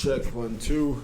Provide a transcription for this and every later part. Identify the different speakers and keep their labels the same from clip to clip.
Speaker 1: Check 1 2.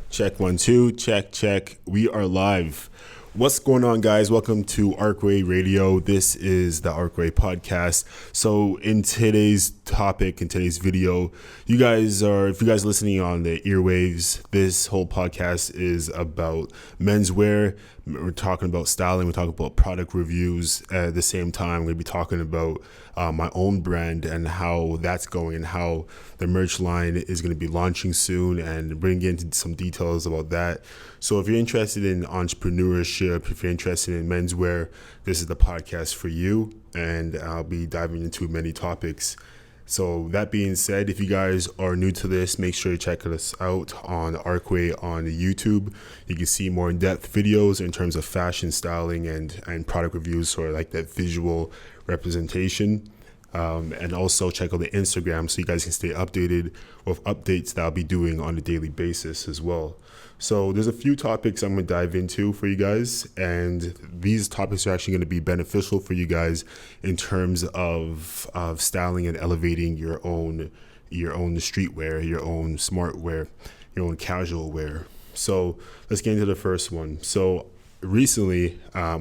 Speaker 1: Check 1 2. Check. We are live. What's going on, guys? Welcome to Arccway Radio. This is the Arccway podcast. So in today's topic, in today's video, if you guys are listening on the earwaves, this whole podcast is about menswear. We're talking about styling. We're talking about product reviews. At the same time, we're going to be talking about my own brand and how that's going and how the merch line is going to be launching soon, and bring into some details about that. So if you're interested in entrepreneurship, if you're interested in menswear, this is the podcast for you, and I'll be diving into many topics. So that being said, if you guys are new to this, make sure you check us out on Arccway on YouTube. You can see more in-depth videos in terms of fashion, styling, and product reviews, sort of like that visual representation. And also check out the Instagram so you guys can stay updated with updates that I'll be doing on a daily basis as well. So there's a few topics I'm going to dive into for you guys, and these topics are actually going to be beneficial for you guys in terms of styling and elevating your own streetwear, your own smart wear, your own casual wear. So let's get into the first one. So recently, I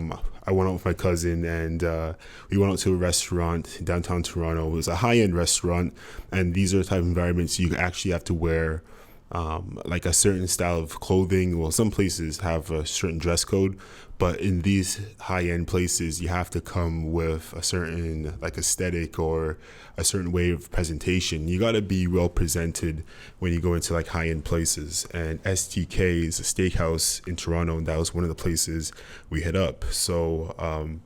Speaker 1: went out with my cousin, and we went out to a restaurant in downtown Toronto. It was a high-end restaurant, and these are the type of environments you actually have to wear like a certain style of clothing. Well, some places have a certain dress code, but in these high-end places, you have to come with a certain like aesthetic or a certain way of presentation. You got to be well presented when you go into like high-end places. And STK is a steakhouse in Toronto, and that was one of the places we hit up. So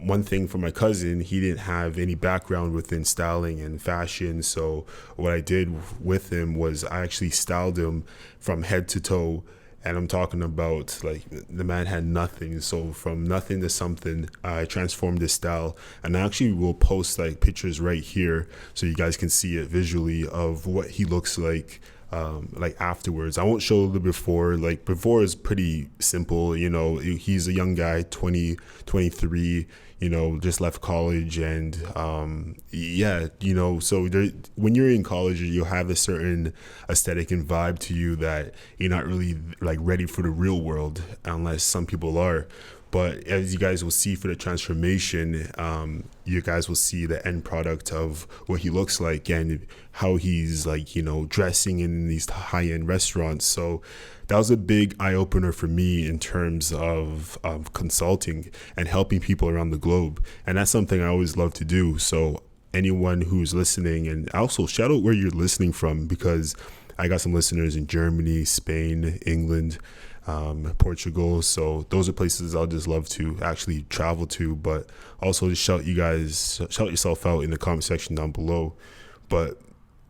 Speaker 1: one thing for my cousin, he didn't have any background within styling and fashion. So what I did with him was I actually styled him from head to toe. And I'm talking about like the man had nothing. So from nothing to something, I transformed his style. And I actually will post like pictures right here so you guys can see it visually of what he looks like afterwards. I won't show the before. Like before is pretty simple. You know, he's a young guy, 23, you know, just left college. And so when you're in college, you'll have a certain aesthetic and vibe to you that you're not really like ready for the real world, unless some people are. But as you guys will see for the transformation, you guys will see the end product of what he looks like and how he's like, you know, dressing in these high-end restaurants. So that was a big eye-opener for me in terms of consulting and helping people around the globe. And that's something I always love to do. So anyone who's listening, and also shout out where you're listening from, because I got some listeners in Germany, Spain, England, Portugal. So those are places I'll just love to actually travel to, but also just shout yourself out in the comment section down below. But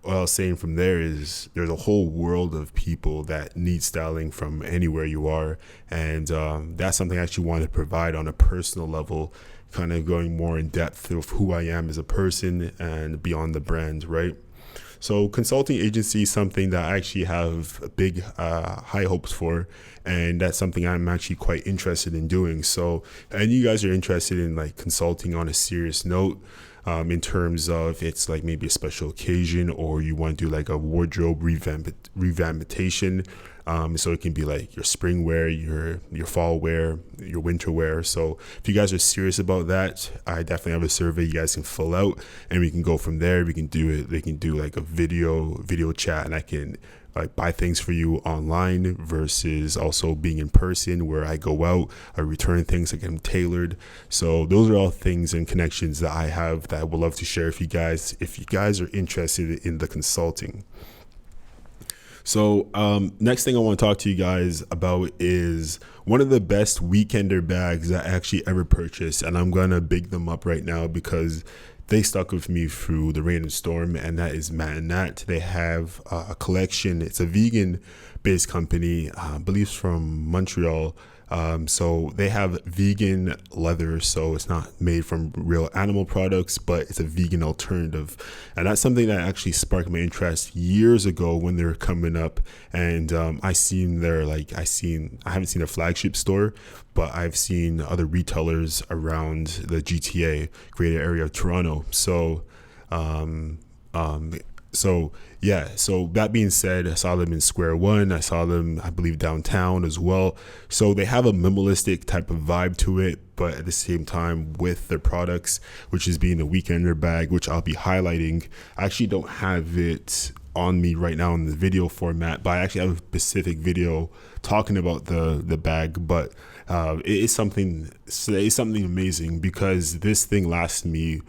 Speaker 1: what I was saying from there is there's a whole world of people that need styling from anywhere you are. And that's something I actually want to provide on a personal level, kind of going more in depth of who I am as a person and beyond the brand, right? So consulting agency is something that I actually have big high hopes for, and that's something I'm actually quite interested in doing. So, and you guys are interested in like consulting on a serious note, in terms of it's like maybe a special occasion, or you want to do like a wardrobe revampation. So it can be like your spring wear, your fall wear, your winter wear. So if you guys are serious about that, I definitely have a survey you guys can fill out, and we can go from there. We can do it. They can do like a video chat, and I can like buy things for you online versus also being in person, where I go out, I return things, I get them tailored. So those are all things and connections that I have that I would love to share if you guys are interested in the consulting. So next thing I want to talk to you guys about is one of the best weekender bags that I actually ever purchased. And I'm going to big them up right now because they stuck with me through the rain and storm. And that is Matt and Nat. They have a collection. It's a vegan-based company, I believe it's from Montreal. So they have vegan leather, so it's not made from real animal products, but it's a vegan alternative. And that's something that actually sparked my interest years ago when they were coming up. And I haven't seen a flagship store, but I've seen other retailers around the GTA, greater area of Toronto. So So yeah, so that being said, I saw them in Square One. I saw them, I believe, downtown as well. So they have a minimalistic type of vibe to it, but at the same time with their products, which is being the weekender bag, which I'll be highlighting. I actually don't have it on me right now in the video format, but I actually have a specific video talking about the bag. But it's something amazing, because this thing lasts me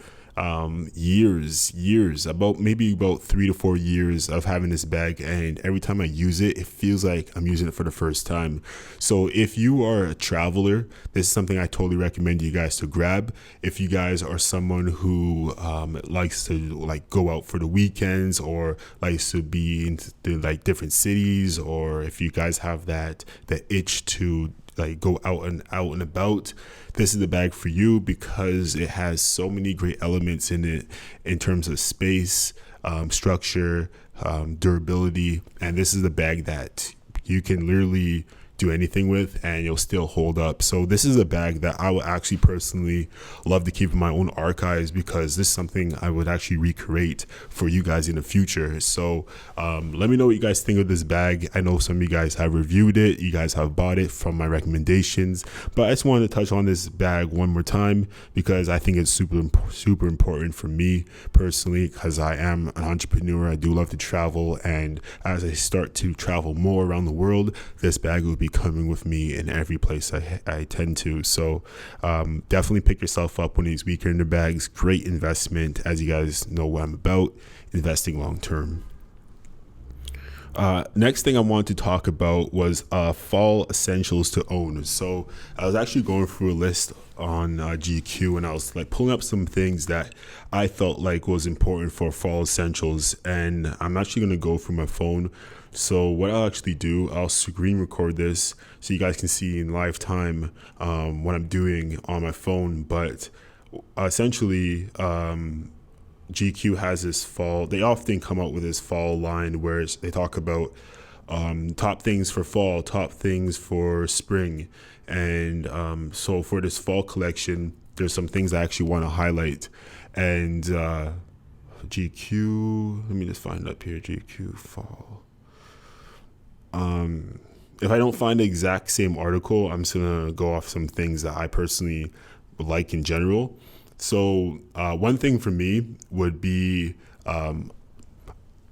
Speaker 1: years, about 3 to 4 years of having this bag, and every time I use it, it feels like I'm using it for the first time. So if you are a traveler, this is something I totally recommend you guys to grab. If you guys are someone who likes to like go out for the weekends, or likes to be into like different cities, or if you guys have that itch to like go out and about, this is the bag for you, because it has so many great elements in it in terms of space, structure, durability, and this is the bag that you can literally do anything with and you'll still hold up. So this is a bag that I would actually personally love to keep in my own archives, because this is something I would actually recreate for you guys in the future. So let me know what you guys think of this bag. I know some of you guys have reviewed it, you guys have bought it from my recommendations, but I just wanted to touch on this bag one more time, because I think it's super important for me personally, because I am an entrepreneur. I do love to travel, and as I start to travel more around the world, this bag will be coming with me in every place I tend to. So definitely pick yourself up one of these weekender bags. Great investment, as you guys know what I'm about, investing long term. Next thing I wanted to talk about was fall essentials to own. So I was actually going through a list on GQ, and I was like pulling up some things that I felt like was important for fall essentials, and I'm actually going to go through my phone. So what I'll actually do, I'll screen record this so you guys can see in live time what I'm doing on my phone. But essentially, GQ has this fall, they often come out with this fall line where they talk about top things for fall, top things for spring. And so for this fall collection, there's some things I actually want to highlight. And GQ, let me just find it up here, GQ fall. If I don't find the exact same article, I'm just gonna go off some things that I personally would like in general. So one thing for me would be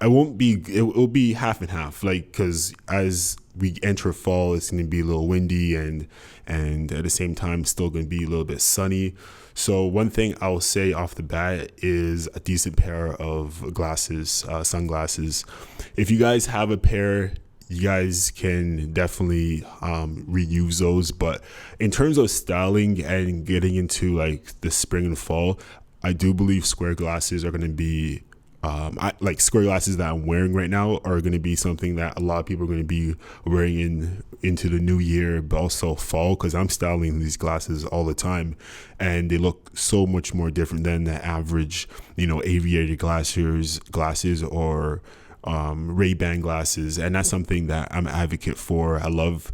Speaker 1: it will be half and half, like, because as we enter fall, it's going to be a little windy, and at the same time still going to be a little bit sunny. So one thing I'll say off the bat is a decent pair of glasses, sunglasses. If you guys have a pair, you guys can definitely reuse those. But in terms of styling and getting into like the spring and fall, I do believe square glasses are going to be like square glasses that I'm wearing right now are going to be something that a lot of people are going to be wearing into the new year, but also fall, because I'm styling these glasses all the time, and they look so much more different than the average, aviator glasses or Ray-Ban glasses. And that's something that I'm an advocate for. I love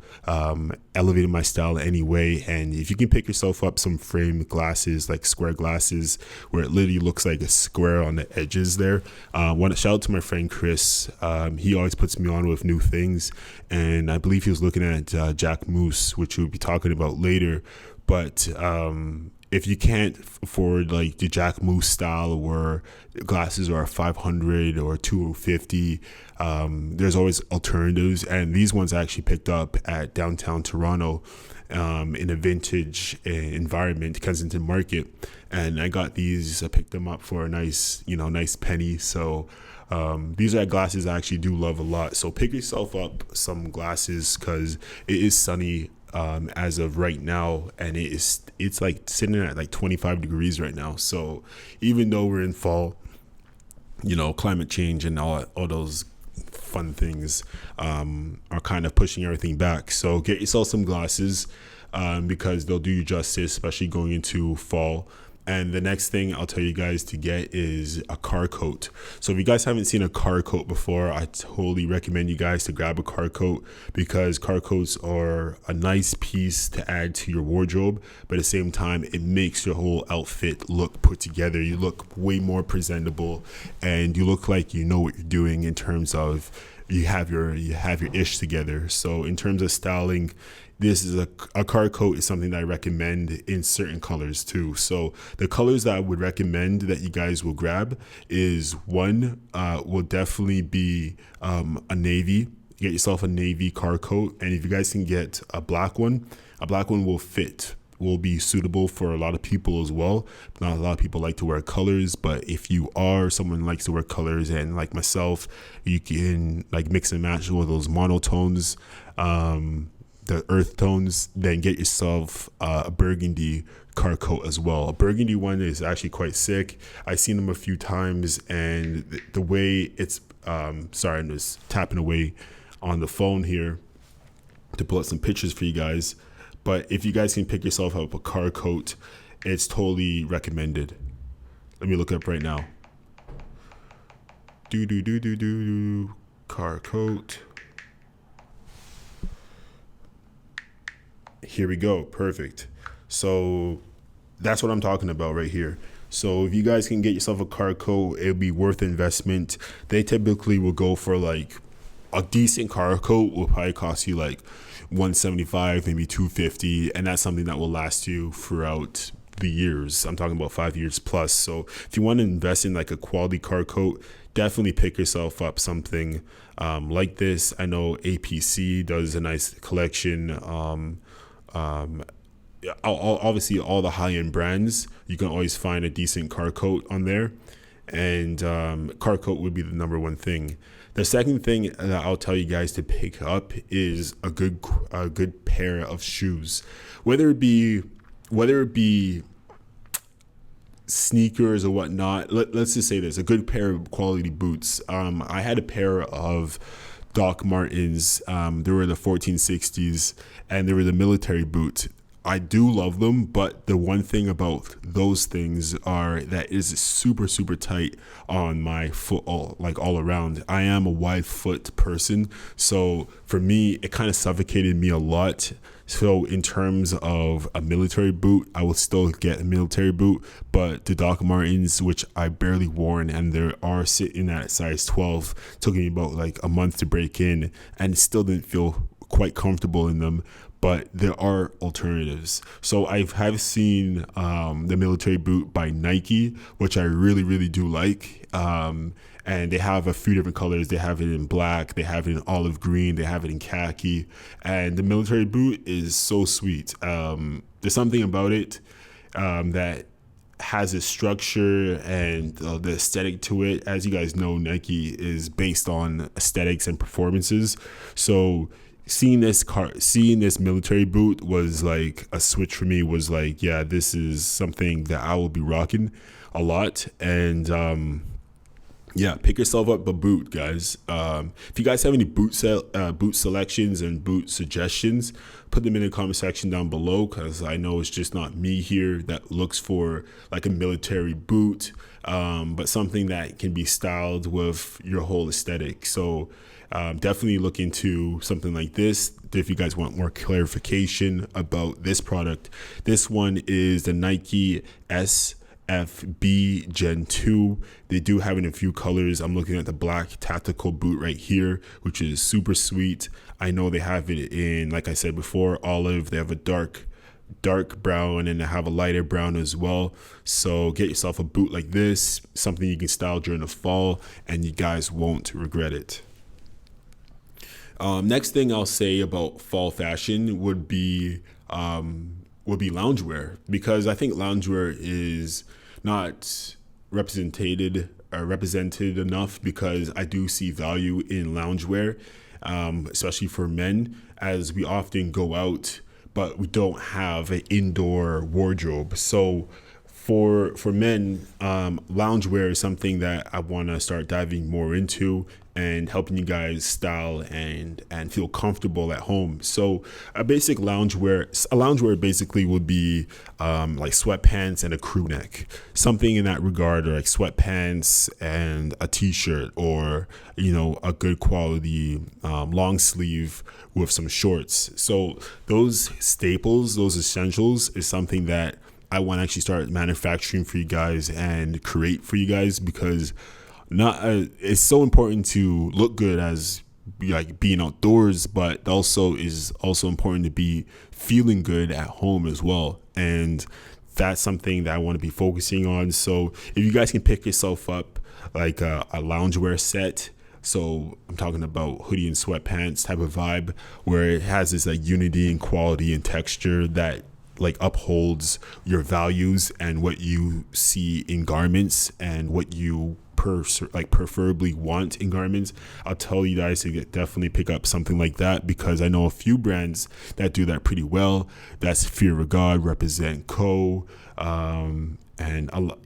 Speaker 1: elevating my style anyway. And if you can pick yourself up some framed glasses, like square glasses, where it literally looks like a square on the edges there. Shout out to my friend Chris. He always puts me on with new things, and I believe he was looking at Jack Moose, which we'll be talking about later. But if you can't afford like the Jack Moose style, where glasses are 500 or 250, there's always alternatives. And these ones I actually picked up at downtown Toronto in a vintage environment, Kensington Market. And I got these, I picked them up for a nice penny. So these are glasses I actually do love a lot. So pick yourself up some glasses, because it is sunny as of right now, and it's like sitting at like 25 degrees right now. So even though we're in fall, climate change and all those fun things are kind of pushing everything back. So get yourself some glasses, because they'll do you justice, especially going into fall. And the next thing I'll tell you guys to get is a car coat. So if you guys haven't seen a car coat before, I totally recommend you guys to grab a car coat, because car coats are a nice piece to add to your wardrobe, but at the same time, it makes your whole outfit look put together. You look way more presentable, and you look like you know what you're doing in terms of you have your ish together. So in terms of styling, this is a car coat is something that I recommend in certain colors too. So the colors that I would recommend that you guys will grab is one will definitely be a navy. Get yourself a navy car coat, and if you guys can get a black one will be suitable for a lot of people as well. Not a lot of people like to wear colors, but if you are someone who likes to wear colors, and like myself, you can like mix and match with those monotones, the earth tones, then get yourself a burgundy car coat as well. A burgundy one is actually quite sick. I've seen them a few times, and the way it's sorry, I'm just tapping away on the phone here to pull out some pictures for you guys. But if you guys can pick yourself up a car coat, it's totally recommended. Let me look up right now. Car coat. Here we go. Perfect. So that's what I'm talking about right here. So if you guys can get yourself a car coat, it'll be worth the investment. They typically will go for like a decent car coat will probably cost you like $175, maybe $250, and that's something that will last you throughout the years. I'm talking about 5 years plus. So if you want to invest in like a quality car coat, definitely pick yourself up something like this. I know APC does a nice collection. Obviously all the high-end brands, you can always find a decent car coat on there, and car coat would be the number one thing. The second thing that I'll tell you guys to pick up is a good pair of shoes, whether it be sneakers or whatnot. Let's just say this: a good pair of quality boots. I had a pair of Doc Martens. They were the 1460s, and they were the military boot. I do love them, but the one thing about those things are that is super, super tight on my foot, all around. I am a wide foot person, so for me, it kind of suffocated me a lot. So in terms of a military boot, I will still get a military boot, but the Doc Martens, which I barely worn, and they are sitting at size 12, took me about like a month to break in, and still didn't feel quite comfortable in them. But there are alternatives. So I have seen the military boot by Nike, which I really, really do like. And they have a few different colors. They have it in black, they have it in olive green, they have it in khaki. And the military boot is so sweet. There's something about it that has a structure and the aesthetic to it. As you guys know, Nike is based on aesthetics and performances. So seeing this military boot was like a switch for me. Was like, yeah, this is something that I will be rocking a lot. And yeah, pick yourself up a boot, guys. If you guys have any boot selections and boot suggestions, put them in the comment section down below, because I know it's just not me here that looks for like a military boot, but something that can be styled with your whole aesthetic. So definitely look into something like this if you guys want more clarification about this product. This one is the Nike SFB Gen 2. They do have it in a few colors. I'm looking at the black tactical boot right here, which is super sweet. I know they have it in, like I said before, olive. They have a dark brown, and they have a lighter brown as well. So get yourself a boot like this, something you can style during the fall, and you guys won't regret it. Next thing I'll say about fall fashion would be loungewear, because I think loungewear is not represented enough, because I do see value in loungewear, especially for men, as we often go out, but we don't have an indoor wardrobe. So For men, loungewear is something that I want to start diving more into and helping you guys style and feel comfortable at home. So a loungewear basically would be like sweatpants and a crew neck, something in that regard, or like sweatpants and a t-shirt, or a good quality long sleeve with some shorts. So those staples, those essentials, is something that I want to actually start manufacturing for you guys and create for you guys, because it's so important to look good as like being outdoors, but also is also important to be feeling good at home as well. And that's something that I want to be focusing on. So if you guys can pick yourself up like a loungewear set, so I'm talking about hoodie and sweatpants type of vibe, where it has this like unity and quality and texture that like upholds your values and what you see in garments and what you preferably want in garments. I'll tell you guys to definitely pick up something like that, because I know a few brands that do that pretty well. That's Fear of God, Represent Co, and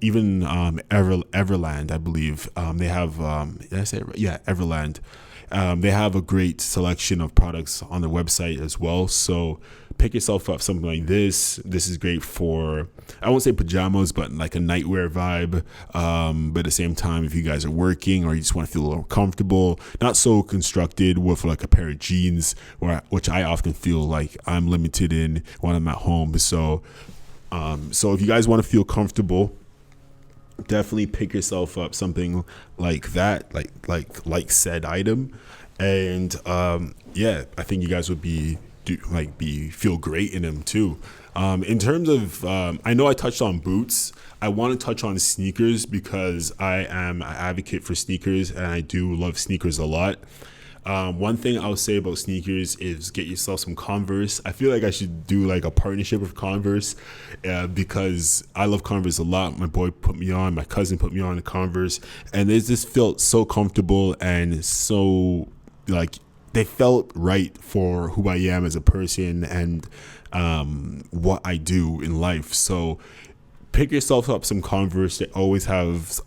Speaker 1: even Everland, I believe. They have did I say it right? Yeah, Everland. They have a great selection of products on their website as well. So pick yourself up something like this. This is great for, I won't say pajamas, but like a nightwear vibe. But at the same time, if you guys are working or you just want to feel a little comfortable, not so constructed with like a pair of jeans, which I often feel like I'm limited in when I'm at home. So if you guys want to feel comfortable, definitely pick yourself up something like that, like said item. And I think you guys would feel great in them too. In terms of I know I touched on boots. I want to touch on sneakers, because I am an advocate for sneakers and I do love sneakers a lot. One thing I'll say about sneakers is get yourself some Converse. I feel like I should do like a partnership with Converse, because I love Converse a lot. My boy put me on, my cousin put me on the Converse, and it just felt so comfortable and so like they felt right for who I am as a person and what I do in life. So pick yourself up some Converse. They always have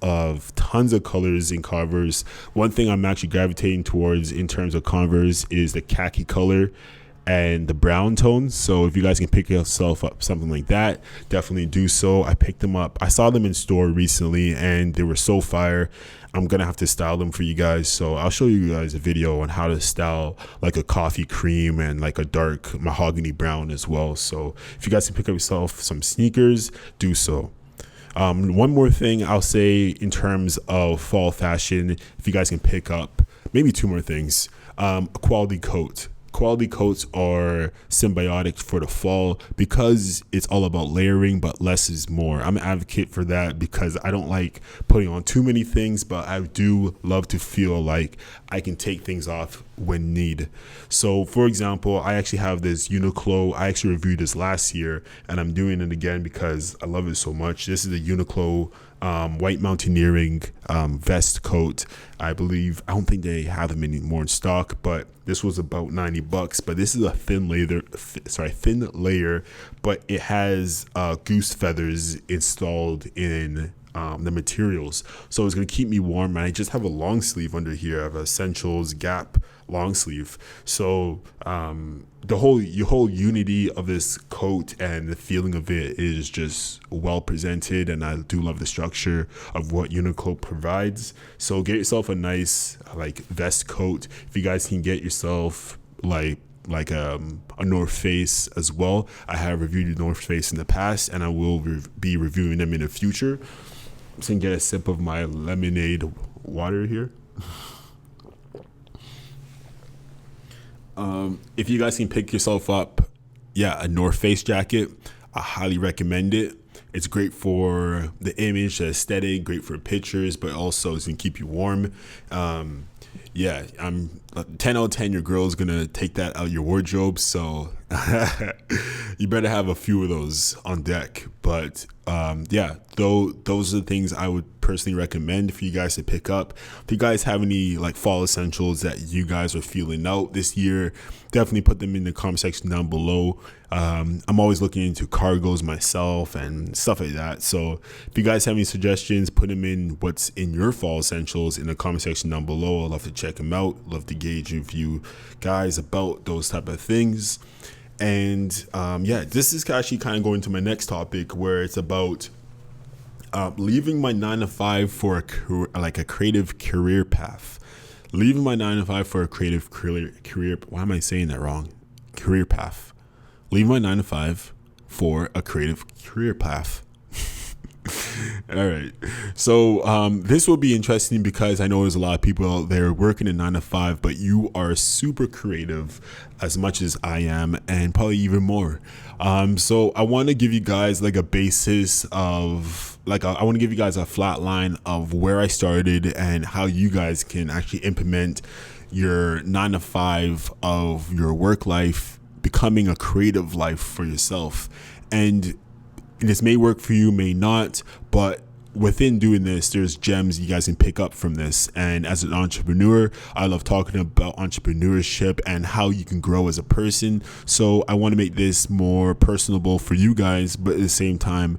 Speaker 1: tons of colors in Converse. One thing I'm actually gravitating towards in terms of Converse is the khaki color and the brown tones. So if you guys can pick yourself up something like that, definitely do so. I picked them up. I saw them in store recently and they were so fire. I'm gonna have to style them for you guys, so I'll show you guys a video on how to style like a coffee cream and like a dark mahogany brown as well. So if you guys can pick up yourself some sneakers, do so. One more thing I'll say in terms of fall fashion, if you guys can pick up maybe two more things. A quality coat. Quality coats are symbiotic for the fall because it's all about layering, but less is more. I'm an advocate for that because I don't like putting on too many things, but I do love to feel like I can take things off when need. So for example, I actually have this Uniqlo. I actually reviewed this last year and I'm doing it again because I love it so much. This is the Uniqlo white mountaineering vest coat. I don't think they have them anymore in stock, but this was about $90. But this is a thin layer, but it has goose feathers installed in the materials, so it's gonna keep me warm. And I just have a long sleeve under here. I have Essentials Gap long sleeve. So the whole unity of this coat and the feeling of it is just well presented, and I do love the structure of what Uniqlo provides. So get yourself a nice like vest coat. If you guys can get yourself like a North Face as well. I have reviewed the North Face in the past, and I will be reviewing them in the future. I'm just gonna get a sip of my lemonade water here. If you guys can pick yourself up, a North Face jacket, I highly recommend it. It's great for the image, the aesthetic, great for pictures, but also it's gonna keep you warm. I'm 10 out of 10. Your girl's gonna take that out of your wardrobe, so you better have a few of those on deck. But But yeah, though those are the things I would personally recommend for you guys to pick up. If you guys have any like fall essentials that you guys are feeling out this year, definitely put them in the comment section down below. I'm always looking into cargos myself and stuff like that. So if you guys have any suggestions, put them in what's in your fall essentials in the comment section down below. I'd love to check them out. Love to gauge with you guys about those type of things. And yeah, this is actually kind of going to my next topic, where it's about leaving my 9-to-5 for a creative career path. Leaving my 9-to-5 for a creative career. Why am I saying that wrong? Career path. Leaving my 9-to-5 for a creative career path. All right. So this will be interesting because I know there's a lot of people out there working a 9-to-5, but you are super creative as much as I am, and probably even more. So I want to give you guys like a basis of I want to give you guys a flat line of where I started and how you guys can actually implement your 9-to-5 of your work life, becoming a creative life for yourself. And this may work for you, may not, but within doing this, there's gems you guys can pick up from this. And as an entrepreneur, I love talking about entrepreneurship and how you can grow as a person. So I want to make this more personable for you guys, but at the same time,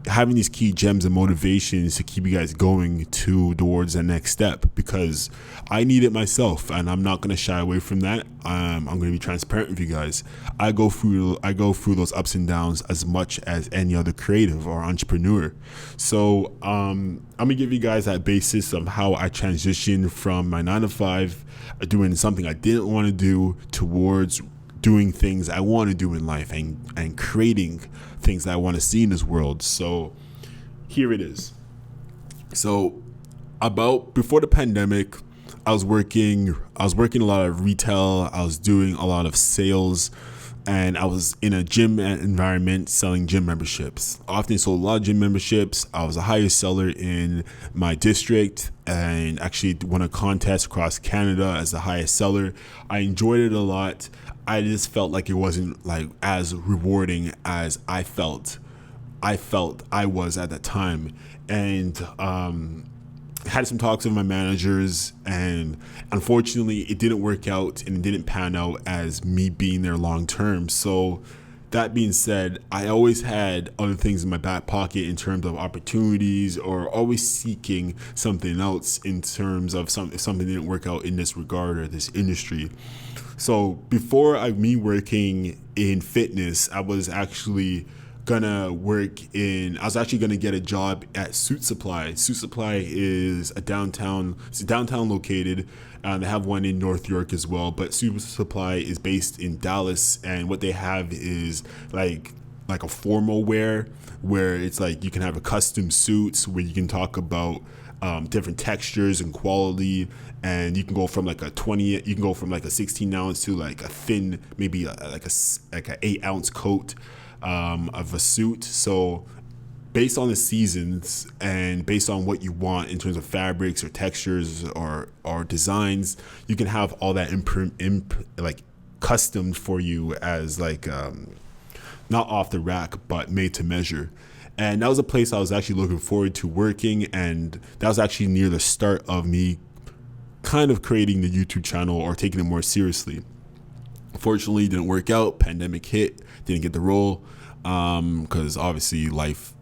Speaker 1: having these key gems and motivations to keep you guys going towards the next step, because I need it myself, and I'm not going to shy away from that. I'm going to be transparent with you guys. I go through those ups and downs as much as any other creative or entrepreneur. So I'm going to give you guys that basis of how I transitioned from my 9-to-5, doing something I didn't want to do, towards doing things I want to do in life and creating things that I want to see in this world. So here it is. So about before the pandemic, I was working a lot of retail. I was doing a lot of sales, and I was in a gym environment selling gym memberships. I often sold a lot of gym memberships. I was the highest seller in my district and actually won a contest across Canada as the highest seller. I enjoyed it a lot. I just felt like it wasn't like as rewarding as I felt I was at that time. And had some talks with my managers, and unfortunately it didn't work out and it didn't pan out as me being there long term. So that being said, I always had other things in my back pocket in terms of opportunities, or always seeking something else in terms of if something didn't work out in this regard or this industry. So before me working in fitness, I was actually gonna get a job at Suit Supply. Suit Supply is downtown located. They have one in North York as well, but Suit Supply is based in Dallas, and what they have is like a formal wear, where it's like you can have a custom suits where you can talk about different textures and quality, and you can go from like a 16 ounce to like a thin, maybe like a 8 ounce coat of a suit. So based on the seasons and based on what you want in terms of fabrics or textures or designs, you can have all that custom for you as like not off the rack, but made to measure. And that was a place I was actually looking forward to working, and that was actually near the start of me kind of creating the YouTube channel or taking it more seriously. Unfortunately, it didn't work out. Pandemic hit, didn't get the role because obviously life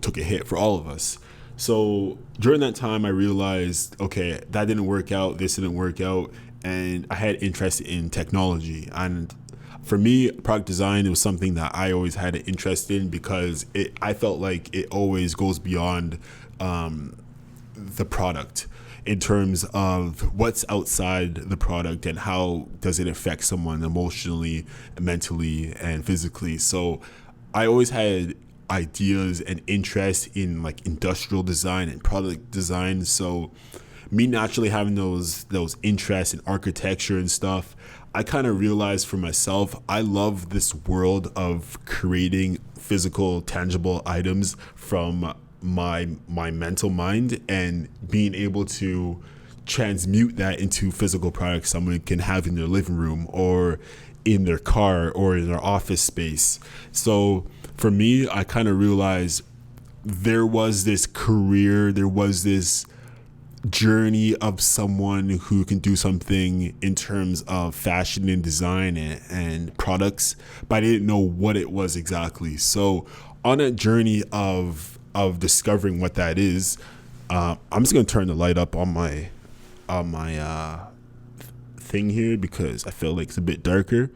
Speaker 1: took a hit for all of us. So during that time, I realized, okay, that didn't work out, this didn't work out, and I had interest in technology. And for me, product design, it was something that I always had an interest in, because I felt like it always goes beyond the product in terms of what's outside the product and how does it affect someone emotionally, mentally, and physically. So I always had ideas and interest in like industrial design and product design. So me naturally having those interests in architecture and stuff, I kind of realized for myself, I love this world of creating physical, tangible items from my mental mind, and being able to transmute that into physical products someone can have in their living room or in their car or in their office space. So for me, I kind of realized there was this career, there was this journey of someone who can do something in terms of fashion and design and products, but I didn't know what it was exactly. So on that journey of discovering what that is, I'm just gonna turn the light up on my thing here because I feel like it's a bit darker.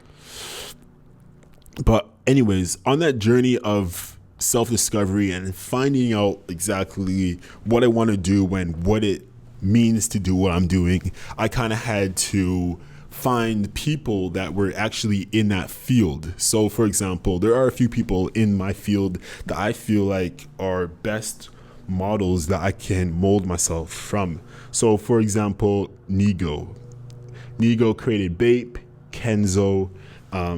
Speaker 1: But anyways, on that journey of self-discovery and finding out exactly what I want to do and what it means to do what I'm doing, I kind of had to find people that were actually in that field. So for example, there are a few people in my field that I feel like are best models that I can mold myself from. So for example, Nigo created Bape, Kenzo,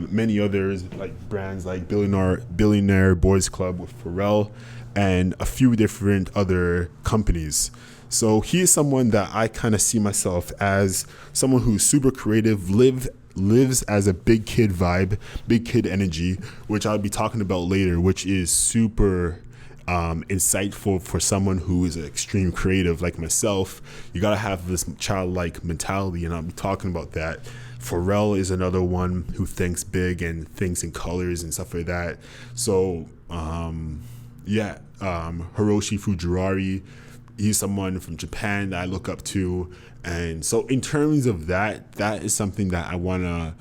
Speaker 1: many others like brands like Billionaire Boys Club with Pharrell, and a few different other companies. So he is someone that I kind of see myself as someone who's super creative, lives as a big kid vibe, big kid energy, which I'll be talking about later, which is super insightful for someone who is an extreme creative like myself. You got to have this childlike mentality, and I'll be talking about that. Pharrell is another one who thinks big and thinks in colors and stuff like that. So Hiroshi Fujiwara, he's someone from Japan that I look up to. And so in terms of that is something that I want to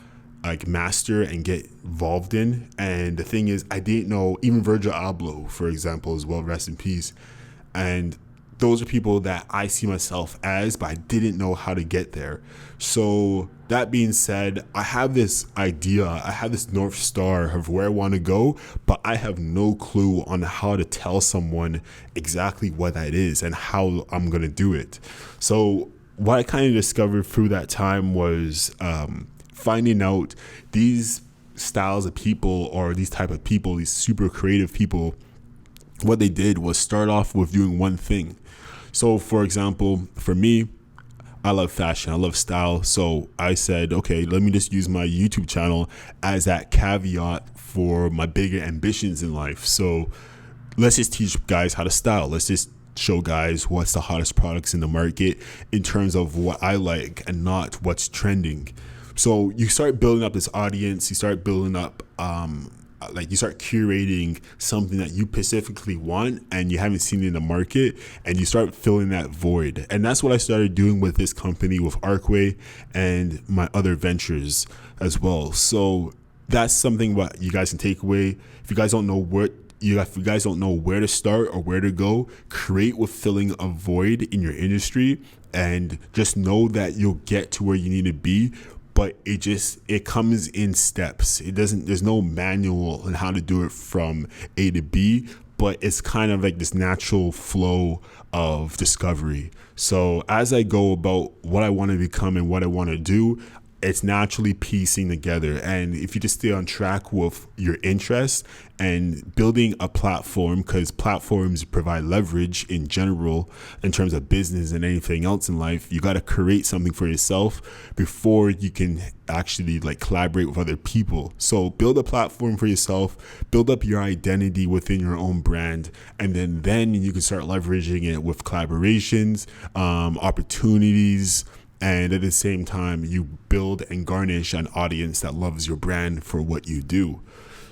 Speaker 1: like master and get involved in. And the thing is, I didn't know even Virgil Abloh, for example, as well, rest in peace. And those are people that I see myself as, but I didn't know how to get there. So that being said, I have this idea, I have this North Star of where I want to go, but I have no clue on how to tell someone exactly what that is and how I'm going to do it. So what I kind of discovered through that time was finding out these styles of people, or these type of people, these super creative people, what they did was start off with doing one thing. So for example, for me, I love fashion, I love style. So I said, okay, let me just use my YouTube channel as that caveat for my bigger ambitions in life. So let's just teach guys how to style. Let's just show guys what's the hottest products in the market in terms of what I like and not what's trending. So you start building up this audience, you start building up you start curating something that you specifically want and you haven't seen in the market, and you start filling that void. And that's what I started doing with this company, with Arccway, and my other ventures as well. So that's something what you guys can take away. If you guys don't know where to start or where to go, create with filling a void in your industry, and just know that you'll get to where you need to be. But it comes in steps. There's no manual on how to do it from A to B, but it's kind of like this natural flow of discovery. So as I go about what I want to become and what I want to do, it's naturally piecing together. And if you just stay on track with your interests and building a platform, because platforms provide leverage in general in terms of business and anything else in life, you got to create something for yourself before you can actually like collaborate with other people. So build a platform for yourself, build up your identity within your own brand, and then you can start leveraging it with collaborations, opportunities. And at the same time, you build and garnish an audience that loves your brand for what you do.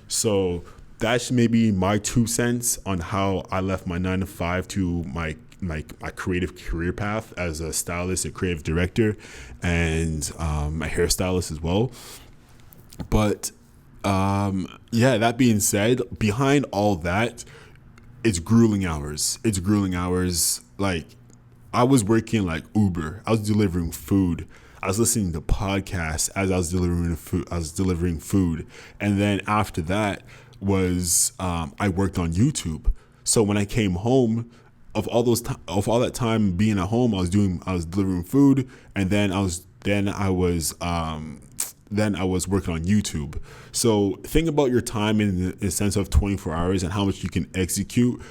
Speaker 1: So that's maybe my 2 cents on how I left my 9 to 5 to my creative career path as a stylist, a creative director, and a hairstylist as well. But that being said, behind all that, it's grueling hours. Like, I was working like Uber. I was delivering food. I was listening to podcasts as I was delivering food. And then after that was I worked on YouTube. So when I came home, of all that time being at home, I was delivering food, and then I was working on YouTube. So think about your time in the sense of 24 hours and how much you can execute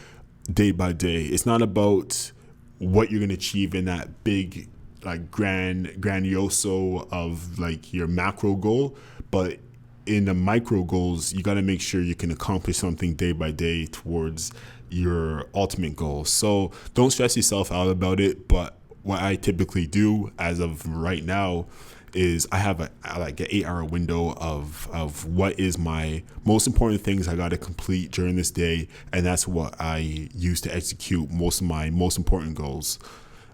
Speaker 1: day by day. It's not about what you're going to achieve in that big, like, grandioso of like your macro goal, but in the micro goals, you got to make sure you can accomplish something day by day towards your ultimate goal. So don't stress yourself out about it. But what I typically do as of right now is I have like an 8-hour window of what is my most important things I got to complete during this day. And that's what I use to execute most of my most important goals.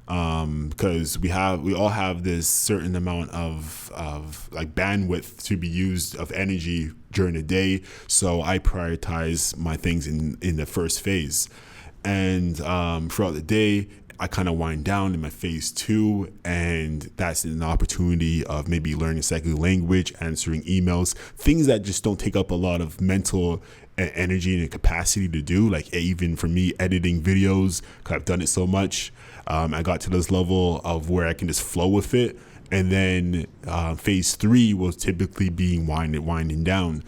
Speaker 1: Because we all have this certain amount of like bandwidth to be used of energy during the day. So I prioritize my things in the first phase, and throughout the day I kind of wind down in my phase 2, and that's an opportunity of maybe learning a second language, answering emails, things that just don't take up a lot of mental energy and capacity to do. Like even for me, editing videos, because I've done it so much. I got to this level of where I can just flow with it. And then phase 3 was typically being winding down,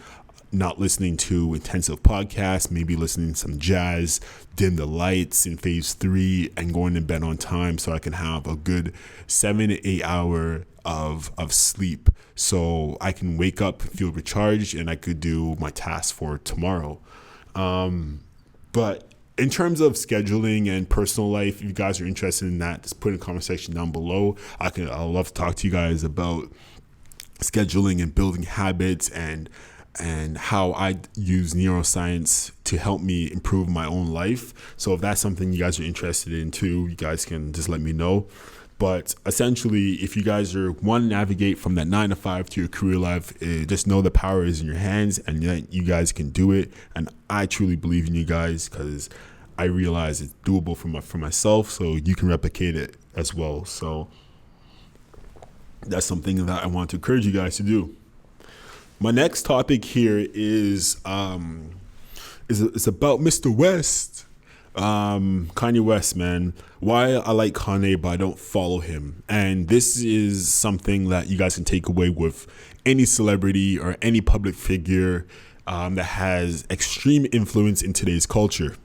Speaker 1: not listening to intensive podcasts, maybe listening to some jazz, dim the lights in phase 3, and going to bed on time so I can have a good 7 to 8 hour of sleep, so I can wake up, feel recharged, and I could do my tasks for tomorrow. But in terms of scheduling and personal life, if you guys are interested in that, just put in the comment section down below. I'd love to talk to you guys about scheduling and building habits, and how I use neuroscience to help me improve my own life. So if that's something you guys are interested in too, you guys can just let me know. But essentially, if you guys want to navigate from that 9 to 5 to your career life, just know the power is in your hands, and that you guys can do it. And I truly believe in you guys, because I realize it's doable for myself, so you can replicate it as well. So that's something that I want to encourage you guys to do. My next topic here is about Mr. West. Kanye West, man. Why I like Kanye, but I don't follow him. And this is something that you guys can take away with any celebrity or any public figure that has extreme influence in today's culture.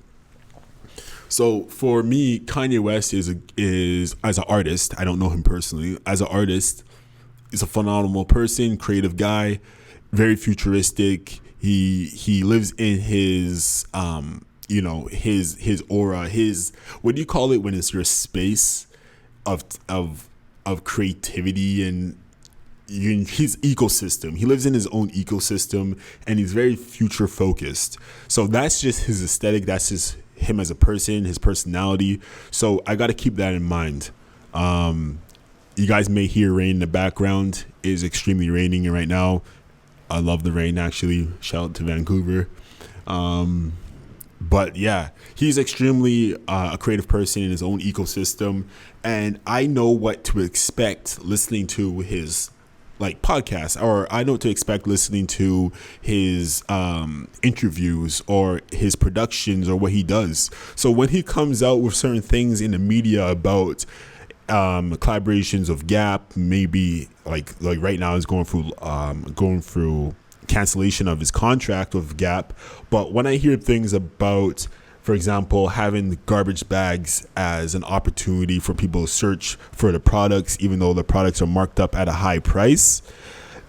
Speaker 1: So for me, Kanye West is as an artist, I don't know him personally, as an artist, is a phenomenal person, creative guy, very futuristic. He lives in his his aura, his, what do you call it when it's your space of creativity, and his ecosystem. He lives in his own ecosystem, and he's very future focused. So that's just his aesthetic. That's just him as a person, his personality. So I got to keep that in mind. You guys may hear rain in the background. It is extremely raining right now. I love the rain, actually. Shout out to Vancouver. But yeah, he's extremely a creative person in his own ecosystem, and I know what to expect listening to his podcast, or I know what to expect listening to his interviews or his productions or what he does. So when he comes out with certain things in the media about collaborations of Gap, maybe like right now is going through cancellation of his contract with Gap. But when I hear things about, for example, having garbage bags as an opportunity for people to search for the products, even though the products are marked up at a high price,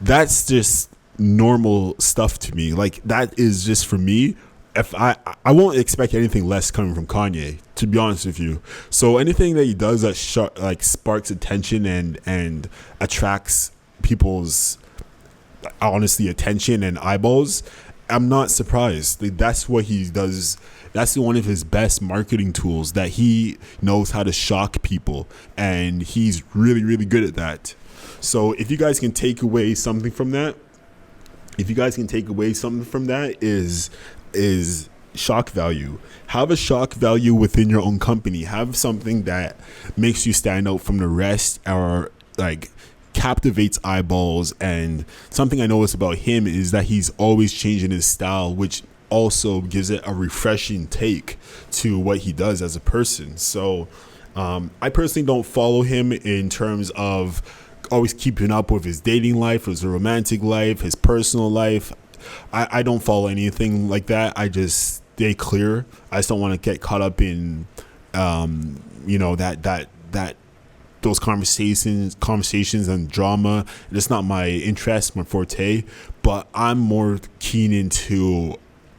Speaker 1: that's just normal stuff to me. Like, that is just, for me, if I won't expect anything less coming from Kanye, to be honest with you. So anything that he does that sparks attention and attracts people's, honestly, attention and eyeballs, I'm not surprised. That's what he does. That's one of his best marketing tools, that he knows how to shock people, and he's really, really good at that. So if you guys can take away something from that, is shock value. Have a shock value within your own company. Have something that makes you stand out from the rest, or captivates eyeballs. And something I notice about him is that he's always changing his style, which also gives it a refreshing take to what he does as a person. So I personally don't follow him in terms of always keeping up with his dating life, his romantic life, his personal life. I don't follow anything like that. I just stay clear. I just don't want to get caught up in that those conversations and drama. It's not my interest, my forte, but I'm more keen into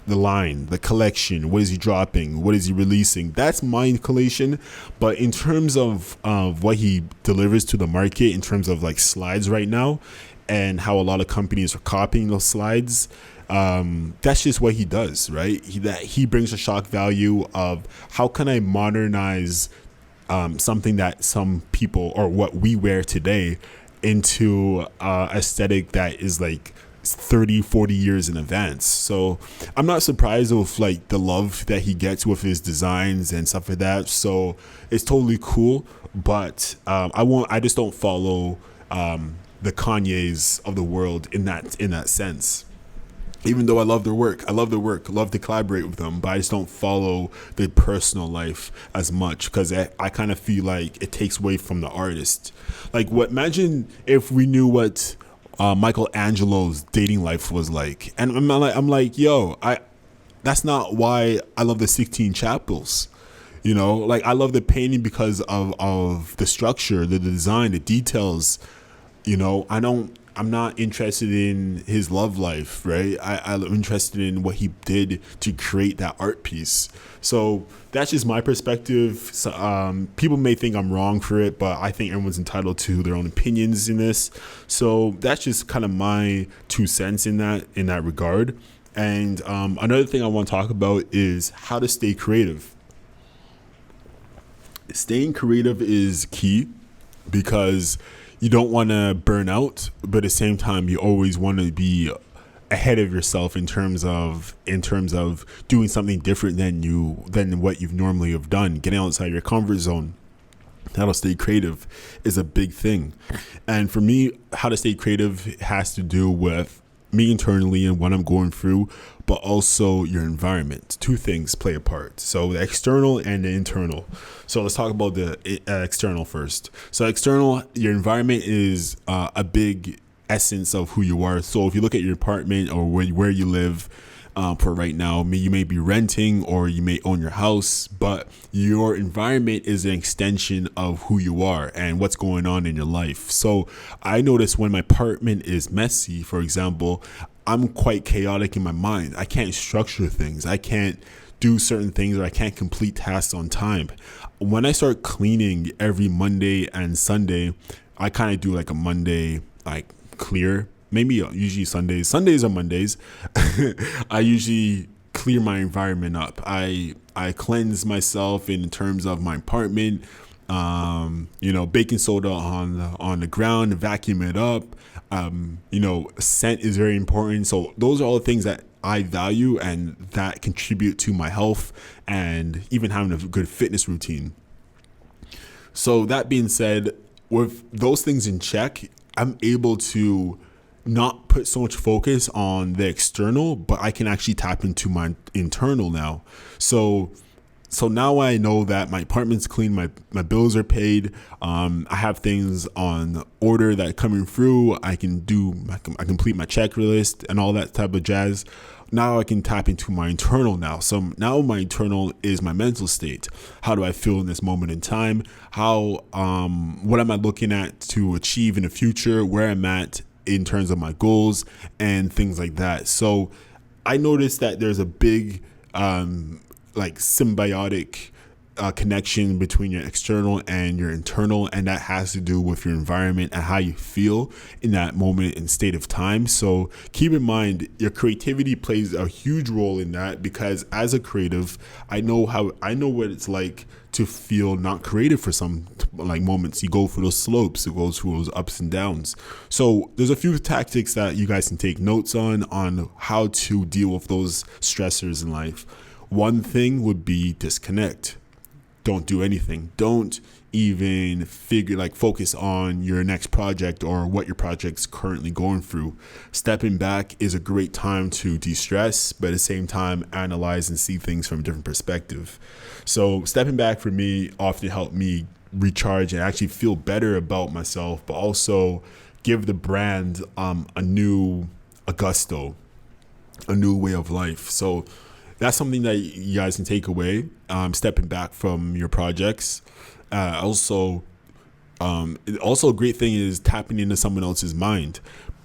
Speaker 1: the line, the collection. What is he dropping? What is he releasing? That's my inclination. But in terms of what he delivers to the market, in terms of like slides right now, and how a lot of companies are copying those slides, that's just what he does, right? He brings a shock value of how can I modernize something that some people or what we wear today into aesthetic that is like 30-40 years in advance. So I'm not surprised with like the love that he gets with his designs and stuff like that. So it's totally cool, but I just don't follow the Kanyes of the world in that sense. Even though I love their work, love to collaborate with them, but I just don't follow their personal life as much because I kind of feel like it takes away from the artist. Like, imagine if we knew what Michelangelo's dating life was like, and I'm like, yo, that's not why I love the Sistine Chapels. You know, like I love the painting because of the structure, the design, the details. You know, I'm not interested in his love life, right? I'm interested in what he did to create that art piece. So that's just my perspective. So, people may think I'm wrong for it, but I think everyone's entitled to their own opinions in this. So that's just kind of my 2 cents in that regard. And another thing I want to talk about is how to stay creative. Staying creative is key because you don't want to burn out, but at the same time, you always want to be ahead of yourself in terms of doing something different than what you've normally have done, getting outside your comfort zone. How to stay creative is a big thing. And for me, how to stay creative has to do with me internally and what I'm going through, but also your environment. 2 things play a part. So the external and the internal. So let's talk about the external first. So external, your environment is a big essence of who you are. So if you look at your apartment or where you live, for right now, you may be renting or you may own your house, but your environment is an extension of who you are and what's going on in your life. So I notice when my apartment is messy, for example, I'm quite chaotic in my mind. I can't structure things. I can't do certain things, or I can't complete tasks on time. When I start cleaning every Monday and Sunday, I kind of do like a Monday like clear. Maybe usually Sundays or Mondays. I usually clear my environment up. I cleanse myself in terms of my apartment. Baking soda on the ground, vacuum it up. Scent is very important. So those are all the things that I value and that contribute to my health and even having a good fitness routine. So that being said, with those things in check, I'm able to not put so much focus on the external, but I can actually tap into my internal now. So now I know that my apartment's clean, my bills are paid. I have things on order that are coming through. I complete my checklist and all that type of jazz. Now I can tap into my internal now. So now my internal is my mental state. How do I feel in this moment in time? What am I looking at to achieve in the future? Where I'm at in terms of my goals and things like that. So I noticed that there's a big symbiotic connection between your external and your internal, and that has to do with your environment and how you feel in that moment and state of time. So keep in mind your creativity plays a huge role in that, because as a creative, I know what it's like to feel not creative for some moments. You go through those slopes, it goes through those ups and downs. So there's a few tactics that you guys can take notes on how to deal with those stressors in life. One thing would be disconnect. Don't do anything. Don't even focus on your next project or what your project's currently going through. Stepping back is a great time to de-stress, but at the same time, analyze and see things from a different perspective. So stepping back for me often helped me recharge and actually feel better about myself, but also give the brand a new gusto, a new way of life. So that's something that you guys can take away, stepping back from your projects. Also, Also, a great thing is tapping into someone else's mind,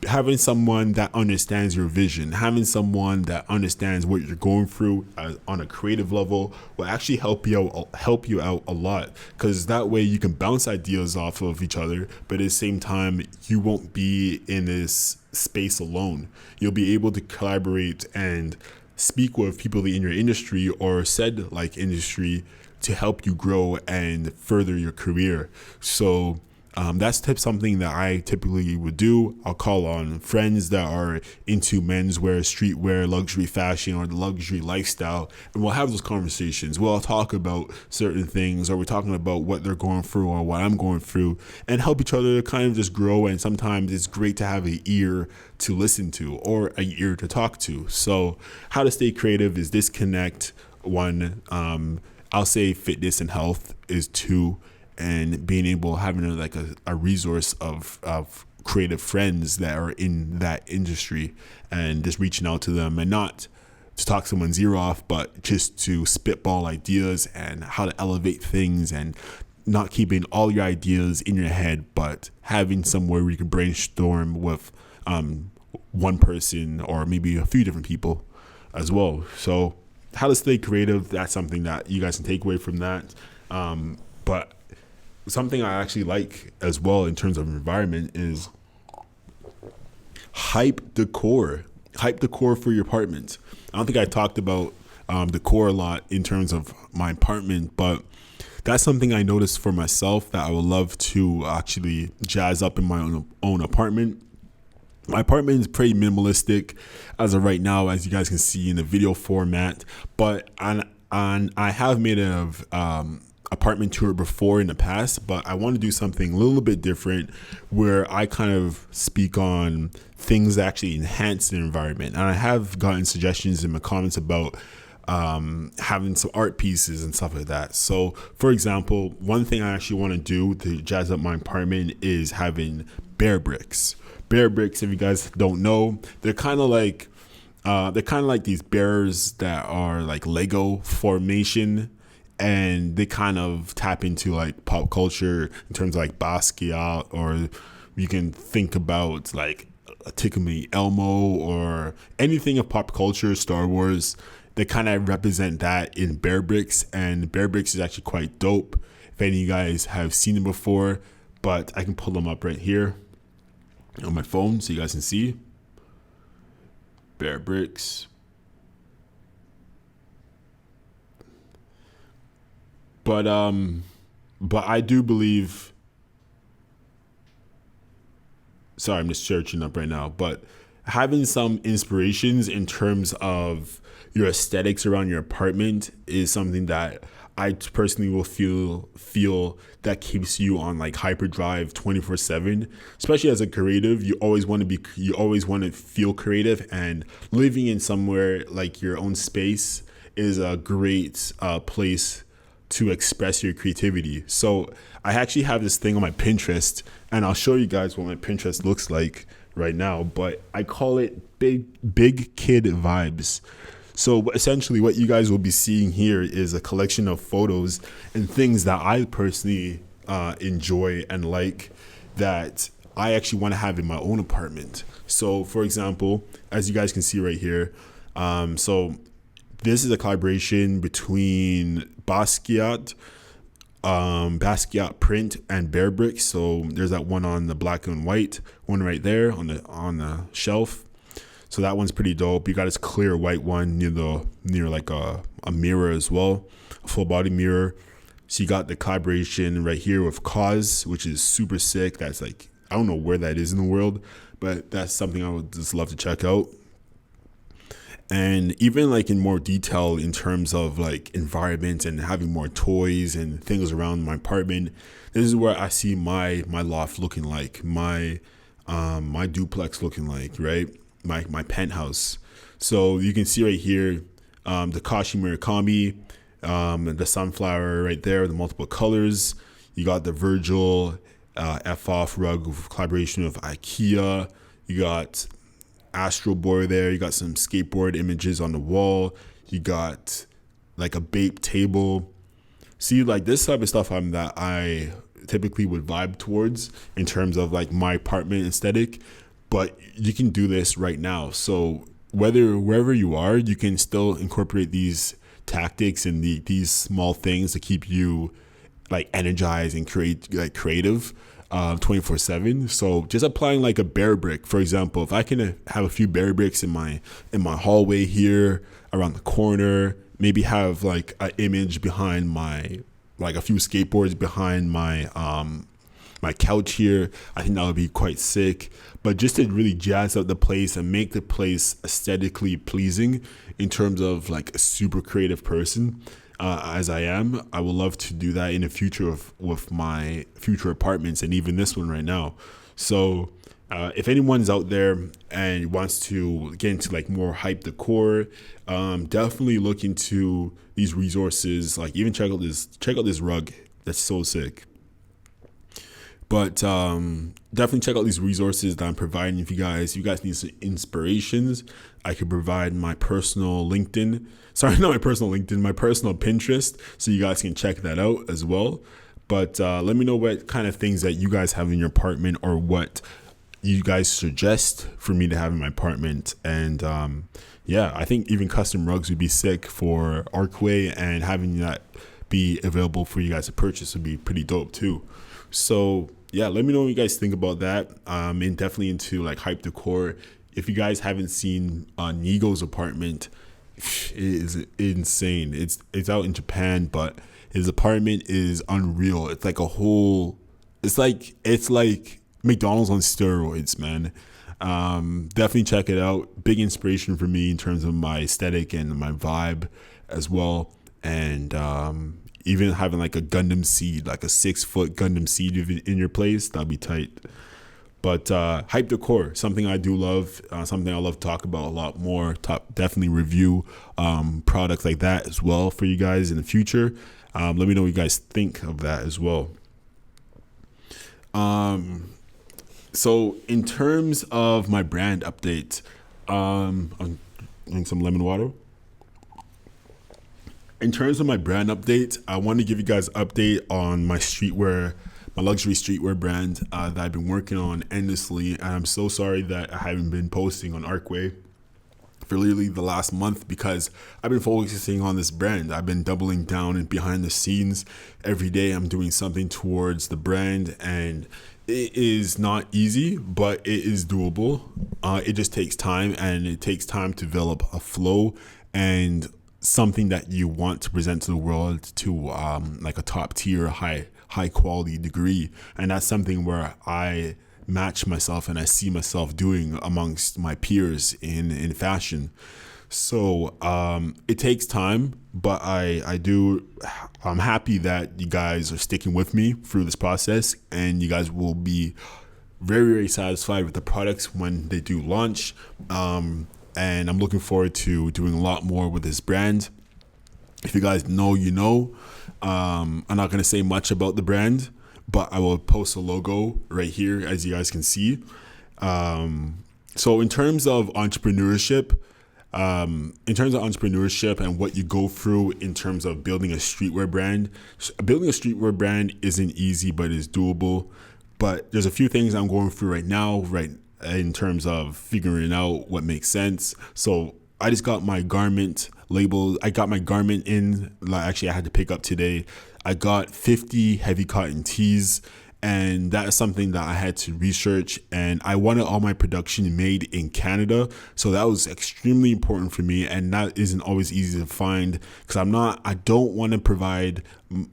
Speaker 1: having someone that understands your vision, having someone that understands what you're going through on a creative level will actually help you out a lot, because that way you can bounce ideas off of each other, but at the same time you won't be in this space alone. You'll be able to collaborate and speak with people in your industry or said like industry to help you grow and further your career. So that's something that I typically would do. I'll call on friends that are into menswear, streetwear, luxury fashion, or the luxury lifestyle, and we'll have those conversations. We'll talk about certain things, or we're talking about what they're going through or what I'm going through, and help each other kind of just grow. And sometimes it's great to have an ear to listen to or an ear to talk to. So how to stay creative is disconnect. One, I'll say fitness and health is two, and being able having a resource of creative friends that are in that industry, and just reaching out to them, and not to talk someone's ear off, but just to spitball ideas and how to elevate things, and not keeping all your ideas in your head, but having somewhere where you can brainstorm with one person or maybe a few different people as well. So how to stay creative, that's something that you guys can take away from that. But something I actually like as well in terms of environment is hype decor. Hype decor for your apartment. I don't think I talked about decor a lot in terms of my apartment, but that's something I noticed for myself that I would love to actually jazz up in my own apartment. My apartment is pretty minimalistic as of right now, as you guys can see in the video format, but I have made an apartment tour before in the past, but I want to do something a little bit different where I kind of speak on things that actually enhance the environment. And I have gotten suggestions in my comments about having some art pieces and stuff like that. So for example, one thing I actually want to do to jazz up my apartment is having bear bricks. Bear bricks, if you guys don't know, they're kind of like these bears that are like Lego formation, and they kind of tap into like pop culture in terms of like Basquiat, or you can think about like a Tickle Me Elmo or anything of pop culture, Star Wars. They kind of represent that in bear bricks, and bear bricks is actually quite dope. If any of you guys have seen them before, but I can pull them up right here on my phone so you guys can see. Bear bricks. But I do believe, sorry, I'm just searching up right now, but having some inspirations in terms of your aesthetics around your apartment is something that I personally will feel that keeps you on like hyperdrive 24/7. Especially as a creative, you always want to feel creative, and living in somewhere like your own space is a great place to express your creativity. So I actually have this thing on my Pinterest, and I'll show you guys what my Pinterest looks like right now, but I call it big kid vibes. So essentially what you guys will be seeing here is a collection of photos and things that I personally enjoy and like, that I actually want to have in my own apartment. So for example, as you guys can see right here, so this is a collaboration between Basquiat print and bear bricks. So there's that one on the black and white one right there on the shelf. So that one's pretty dope. You got this clear white one near like a mirror as well, a full body mirror. So you got the collaboration right here with Cause, which is super sick. That's like, I don't know where that is in the world, but that's something I would just love to check out. And even like in more detail in terms of like environment and having more toys and things around my apartment, this is where I see my loft looking like, my duplex looking like, right? My penthouse. So you can see right here, the Kashi Murakami, the sunflower right there, the multiple colors. You got the Virgil F-off rug with collaboration with IKEA. You got Astro Boy there. You got some skateboard images on the wall. You got like a Bape table. See, like this type of stuff I typically would vibe towards in terms of like my apartment aesthetic, but you can do this right now. So wherever you are, you can still incorporate these tactics and these small things to keep you like energized and creative 24/7. So just applying like a bare brick, for example, if I can have a few bare bricks in my hallway here around the corner, maybe have like an image behind my, like a few skateboards behind my my couch here, I think that would be quite sick. But just to really jazz up the place and make the place aesthetically pleasing in terms of like a super creative person, as I am, I would love to do that in the future with my future apartments and even this one right now. So if anyone's out there and wants to get into like more hype decor, definitely look into these resources. Like even check out this rug that's so sick. But definitely check out these resources that I'm providing. If you guys need some inspirations, I could provide my personal LinkedIn. Sorry, not my personal LinkedIn, my personal Pinterest. So you guys can check that out as well. But let me know what kind of things that you guys have in your apartment or what you guys suggest for me to have in my apartment. And yeah, I think even custom rugs would be sick for Arccway, and having that be available for you guys to purchase would be pretty dope too. So yeah, let me know what you guys think about that. And definitely into like hype decor. If you guys haven't seen Nigo's apartment, it is insane. It's out in Japan, but his apartment is unreal. It's like it's like McDonald's on steroids, man. Definitely check it out. Big inspiration for me in terms of my aesthetic and my vibe as well. And even having like a Gundam seed, like a 6-foot Gundam seed in your place, that'd be tight. But hype decor, something I do love, something I love to talk about a lot more. Definitely review products like that as well for you guys in the future. Let me know what you guys think of that as well. So in terms of my brand update, I'm drinking some lemon water. In terms of my brand update, I want to give you guys an update on my streetwear, my luxury streetwear brand that I've been working on endlessly. And I'm so sorry that I haven't been posting on Arccway for literally the last month, because I've been focusing on this brand. I've been doubling down and behind the scenes. Every day I'm doing something towards the brand, and it is not easy, but it is doable. It just takes time, and it takes time to develop a flow and something that you want to present to the world to like a top tier, high quality degree. And that's something where I match myself and I see myself doing amongst my peers in fashion. So it takes time, but I'm happy that you guys are sticking with me through this process, and you guys will be very, very satisfied with the products when they do launch. And I'm looking forward to doing a lot more with this brand. If you guys know, you know. I'm not going to say much about the brand, but I will post a logo right here, as you guys can see. So in terms of entrepreneurship, and what you go through in terms of building a streetwear brand isn't easy, but it's doable. But there's a few things I'm going through right now, in terms of figuring out what makes sense. So I just got my garment labeled. I got my garment in. Actually, I had to pick up today. I got 50 heavy cotton tees, and that is something that I had to research. And I wanted all my production made in Canada, so that was extremely important for me. And that isn't always easy to find, because I don't want to provide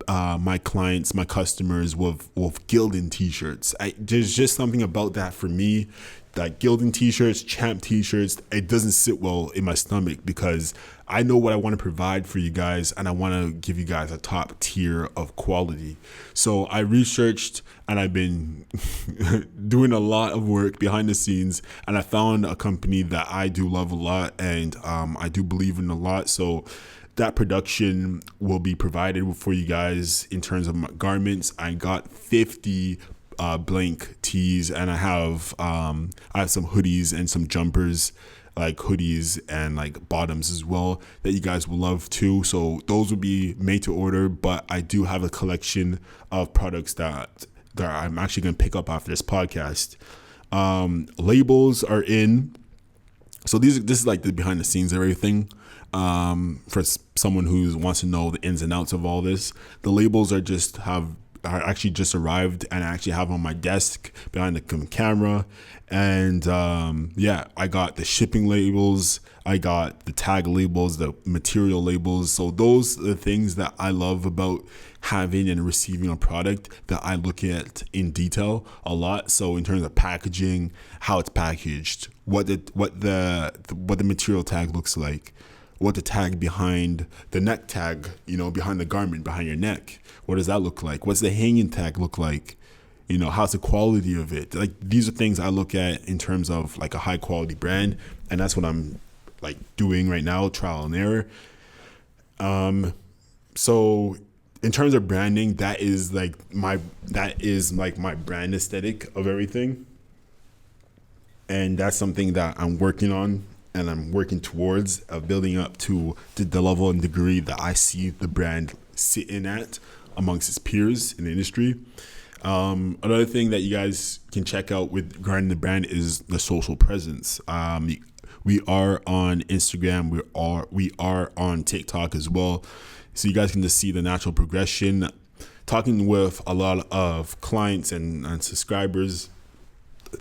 Speaker 1: my clients, my customers with Gildan t-shirts. There's just something about that for me. Like Gildan t-shirts, Champ t-shirts, it doesn't sit well in my stomach, because I know what I want to provide for you guys, and I want to give you guys a top tier of quality. So I researched, and I've been doing a lot of work behind the scenes, and I found a company that I do love a lot, and I do believe in a lot. So that production will be provided for you guys in terms of my garments. I got 50 blank tees, and I have some hoodies and some jumpers like hoodies and like bottoms as well that you guys will love too. So those will be made to order, but I do have a collection of products that I'm actually going to pick up after this podcast. Labels are in. So this is like the behind the scenes of everything. For someone who wants to know the ins and outs of all this, the labels are actually just arrived, and I actually have on my desk behind the camera. And I got the shipping labels, I got the tag labels, the material labels. So those are the things that I love about having and receiving a product that I look at in detail a lot. So in terms of packaging, how it's packaged, what the material tag looks like, what the tag behind the neck tag, behind the garment, behind your neck, what does that look like? What's the hanging tag look like? How's the quality of it? Like, these are things I look at in terms of like a high quality brand, and that's what I'm like doing right now, trial and error. So in terms of branding, that is my brand aesthetic of everything. And that's something that I'm working on and I'm working towards building up to the level and degree that I see the brand sitting at amongst its peers in the industry. Another thing that you guys can check out with regarding the brand is the social presence. We are on Instagram. We are on TikTok as well. So you guys can just see the natural progression. Talking with a lot of clients and subscribers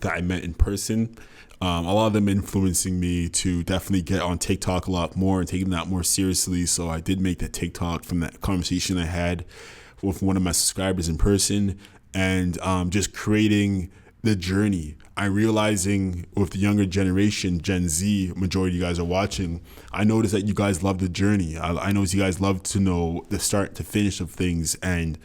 Speaker 1: that I met in person, a lot of them influencing me to definitely get on TikTok a lot more and taking that more seriously. So I did make that TikTok from that conversation I had with one of my subscribers in person, and just creating the journey. I'm realizing with the younger generation, Gen Z, majority of you guys are watching, I noticed that you guys love the journey. I noticed you guys love to know the start to finish of things, and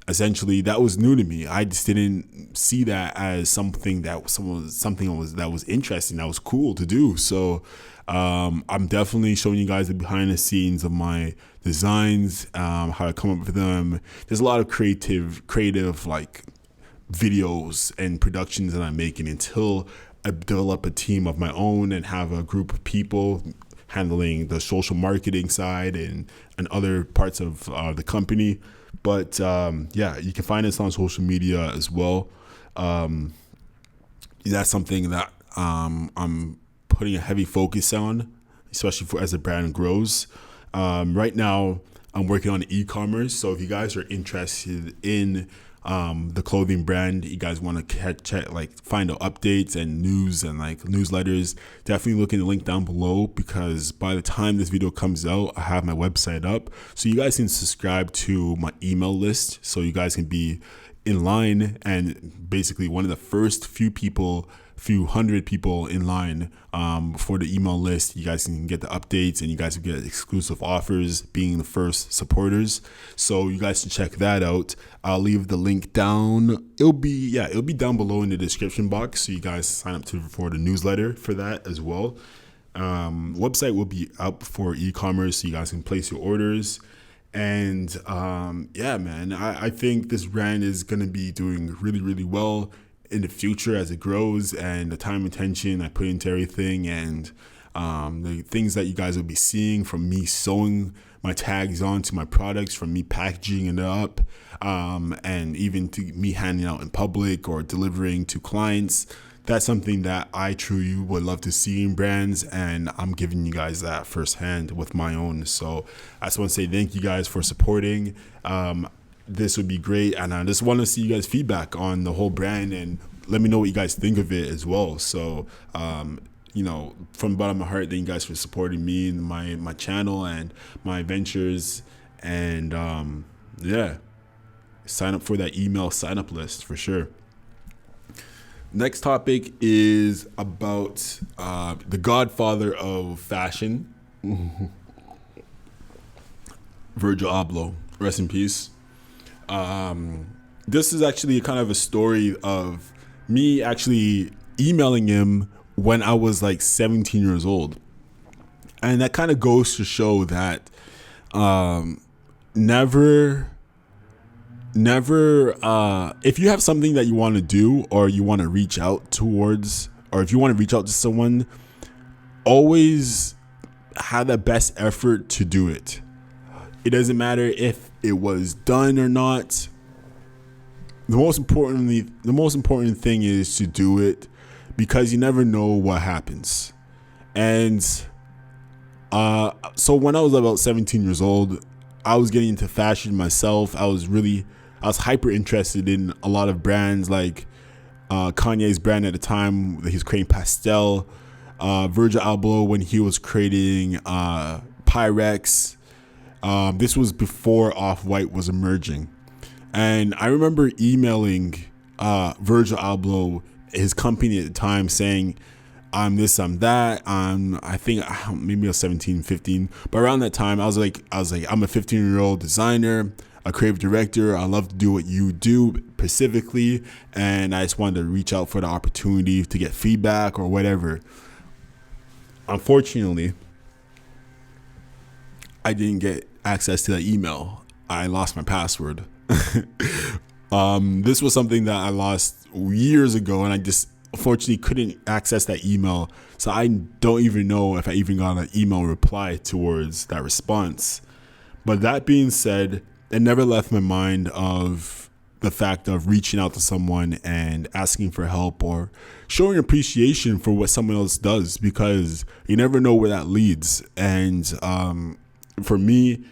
Speaker 1: essentially that was new to me. I just didn't see that as something that was interesting, that was cool to do. So I'm definitely showing you guys the behind the scenes of my designs, how I come up with them. There's a lot of creative like videos and productions that I'm making until I develop a team of my own and have a group of people handling the social marketing side and other parts of the company. But you can find us on social media as well. That's something that I'm putting a heavy focus on, especially as the brand grows. Right now, I'm working on e-commerce. So if you guys are interested in the clothing brand, you guys want to check, find out updates and news and newsletters, definitely look in the link down below, because by the time this video comes out, I have my website up, so you guys can subscribe to my email list, so you guys can be in line and basically one of the first few hundred people in line for the email list. You guys can get the updates and you guys will get exclusive offers, being the first supporters. So you guys can check that out. I'll leave the link down. It'll be down below in the description box, so you guys sign up for the newsletter for that as well. Website will be up for e-commerce, so you guys can place your orders. And I think this brand is going to be doing really, really well in the future as it grows, and the time and attention I put into everything, and the things that you guys will be seeing from me sewing my tags onto my products, from me packaging it up, and even to me handing out in public or delivering to clients. That's something that I truly would love to see in brands, and I'm giving you guys that firsthand with my own. So I just want to say thank you guys for supporting. This would be great, and I just want to see you guys' feedback on the whole brand and let me know what you guys think of it as well. So from the bottom of my heart, thank you guys for supporting me and my channel and my ventures, and sign up for that email sign up list for sure. Next topic is about the godfather of fashion, Virgil Abloh. Rest in peace. This is actually kind of a story of me actually emailing him when I was like 17 years old. And that kind of goes to show that never if you have something that you want to do, or you want to reach out towards, or if you want to reach out to someone, always had the best effort to do it. It doesn't matter if it was done or not. The most important thing is to do it, because you never know what happens. And so when I was about 17 years old, I was getting into fashion myself. I was hyper interested in a lot of brands, like Kanye's brand at the time that he was creating Pastel, Virgil Abloh when he was creating Pyrex. This was before Off-White was emerging. And I remember emailing Virgil Abloh, his company at the time, saying, I'm this, I'm that. I think maybe I was 17, 15. But around that time, I was like, I'm a 15-year-old designer, a creative director. I love to do what you do specifically. And I just wanted to reach out for the opportunity to get feedback or whatever. Unfortunately, I didn't get access to that email. I lost my password. This was something that I lost years ago, and I just unfortunately couldn't access that email. So I don't even know if I even got an email reply towards that response. But that being said, it never left my mind of the fact of reaching out to someone and asking for help or showing appreciation for what someone else does, because you never know where that leads. And for me,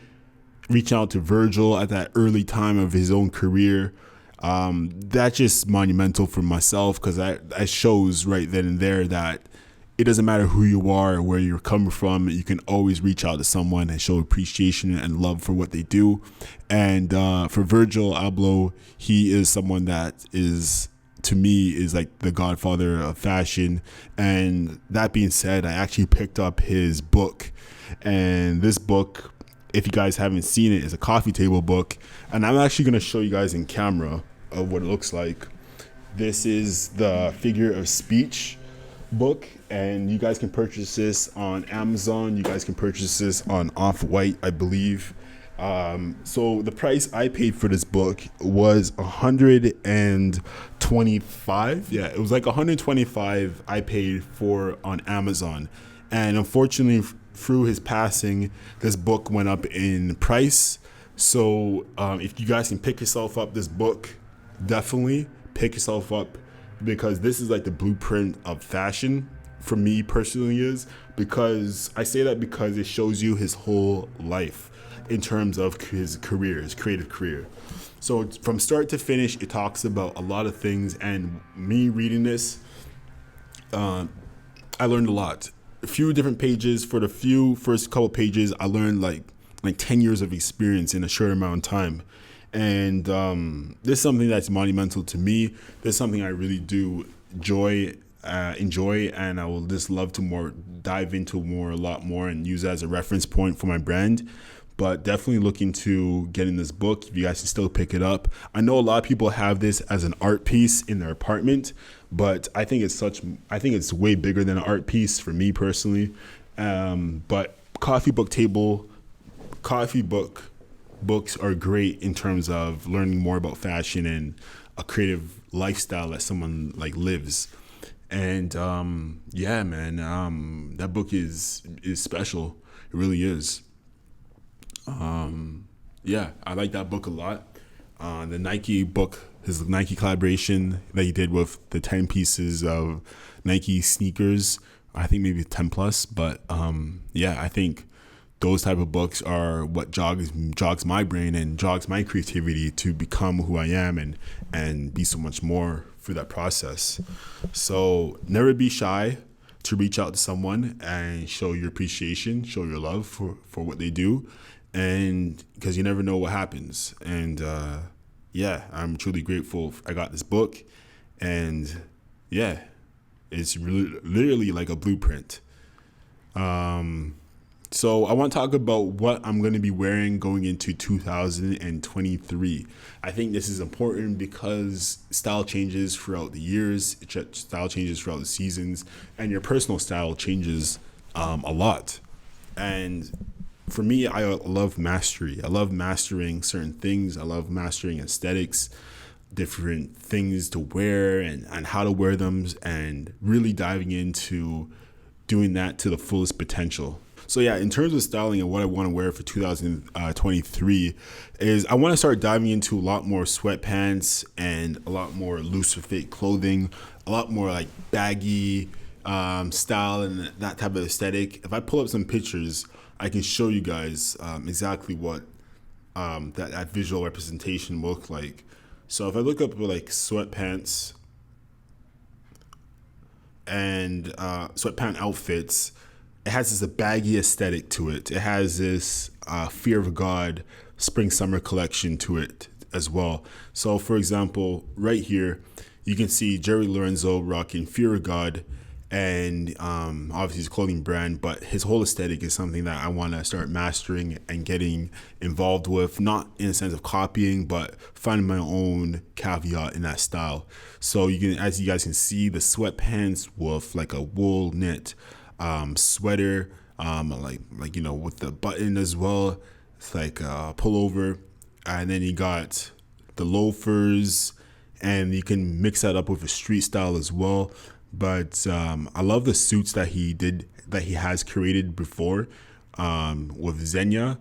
Speaker 1: reaching out to Virgil at that early time of his own career, that's just monumental for myself, because that shows right then and there that it doesn't matter who you are or where you're coming from. You can always reach out to someone and show appreciation and love for what they do. And for Virgil Abloh, he is someone that is, to me, is like the godfather of fashion. And that being said, I actually picked up his book. And this book, if you guys haven't seen it, is a coffee table book. And I'm actually going to show you guys in camera of what it looks like. This is the figure of speech book, and you guys can purchase this on Amazon. You guys can purchase this on Off-White, I believe. So the price I paid for this book was $125. Yeah, it was like $125 I paid for on Amazon. And unfortunately, through his passing, this book went up in price. So if you guys can pick yourself up this book, definitely pick yourself up, because this is like the blueprint of fashion for me personally. Is because I say that because it shows you his whole life in terms of his career, his creative career. So from start to finish, it talks about a lot of things, and me reading this, I learned a lot. A few different pages. For the first couple pages, I learned like 10 years of experience in a short amount of time. And this is something that's monumental to me. This is something I really do enjoy, and I will just love to dive into a lot more, and use it as a reference point for my brand. But definitely look into getting this book if you guys can still pick it up. I know a lot of people have this as an art piece in their apartment, but I think it's way bigger than an art piece for me personally. But books are great in terms of learning more about fashion and a creative lifestyle that someone like lives. And yeah, man, that book is special. It really is. Yeah, I like that book a lot. The Nike book, his Nike collaboration that he did with the 10 pieces of Nike sneakers, I think maybe 10 plus, but yeah, I think those type of books are what jogs my brain and jogs my creativity to become who I am and be so much more through that process. So never be shy to reach out to someone and show your appreciation, show your love for what they do, and because you never know what happens. And yeah, I'm truly grateful I got this book, and yeah, it's really literally like a blueprint. So I want to talk about what I'm going to be wearing going into 2023. I think this is important because style changes throughout the years, style changes throughout the seasons, and your personal style changes a lot. And for me, I love mastery. I love mastering certain things. I love mastering aesthetics, different things to wear and how to wear them, and really diving into doing that to the fullest potential. So yeah, in terms of styling and what I want to wear for 2023 is I want to start diving into a lot more sweatpants and a lot more looser fit clothing, a lot more like baggy style and that type of aesthetic. If I pull up some pictures, I can show you guys exactly what that visual representation will look like. So if I look up like sweatpants and sweatpant outfits, it has this baggy aesthetic to it. It has this Fear of God spring summer collection to it as well. So for example, right here, you can see Jerry Lorenzo rocking Fear of God, and obviously his clothing brand, but his whole aesthetic is something that I want to start mastering and getting involved with, not in a sense of copying, but finding my own caveat in that style. So you can, as you guys can see, the sweatpants with like a wool knit sweater, like you know, with the button as well. It's like a pullover, and then you got the loafers, and you can mix that up with a street style as well. But I love the suits that he has created before with Xenia,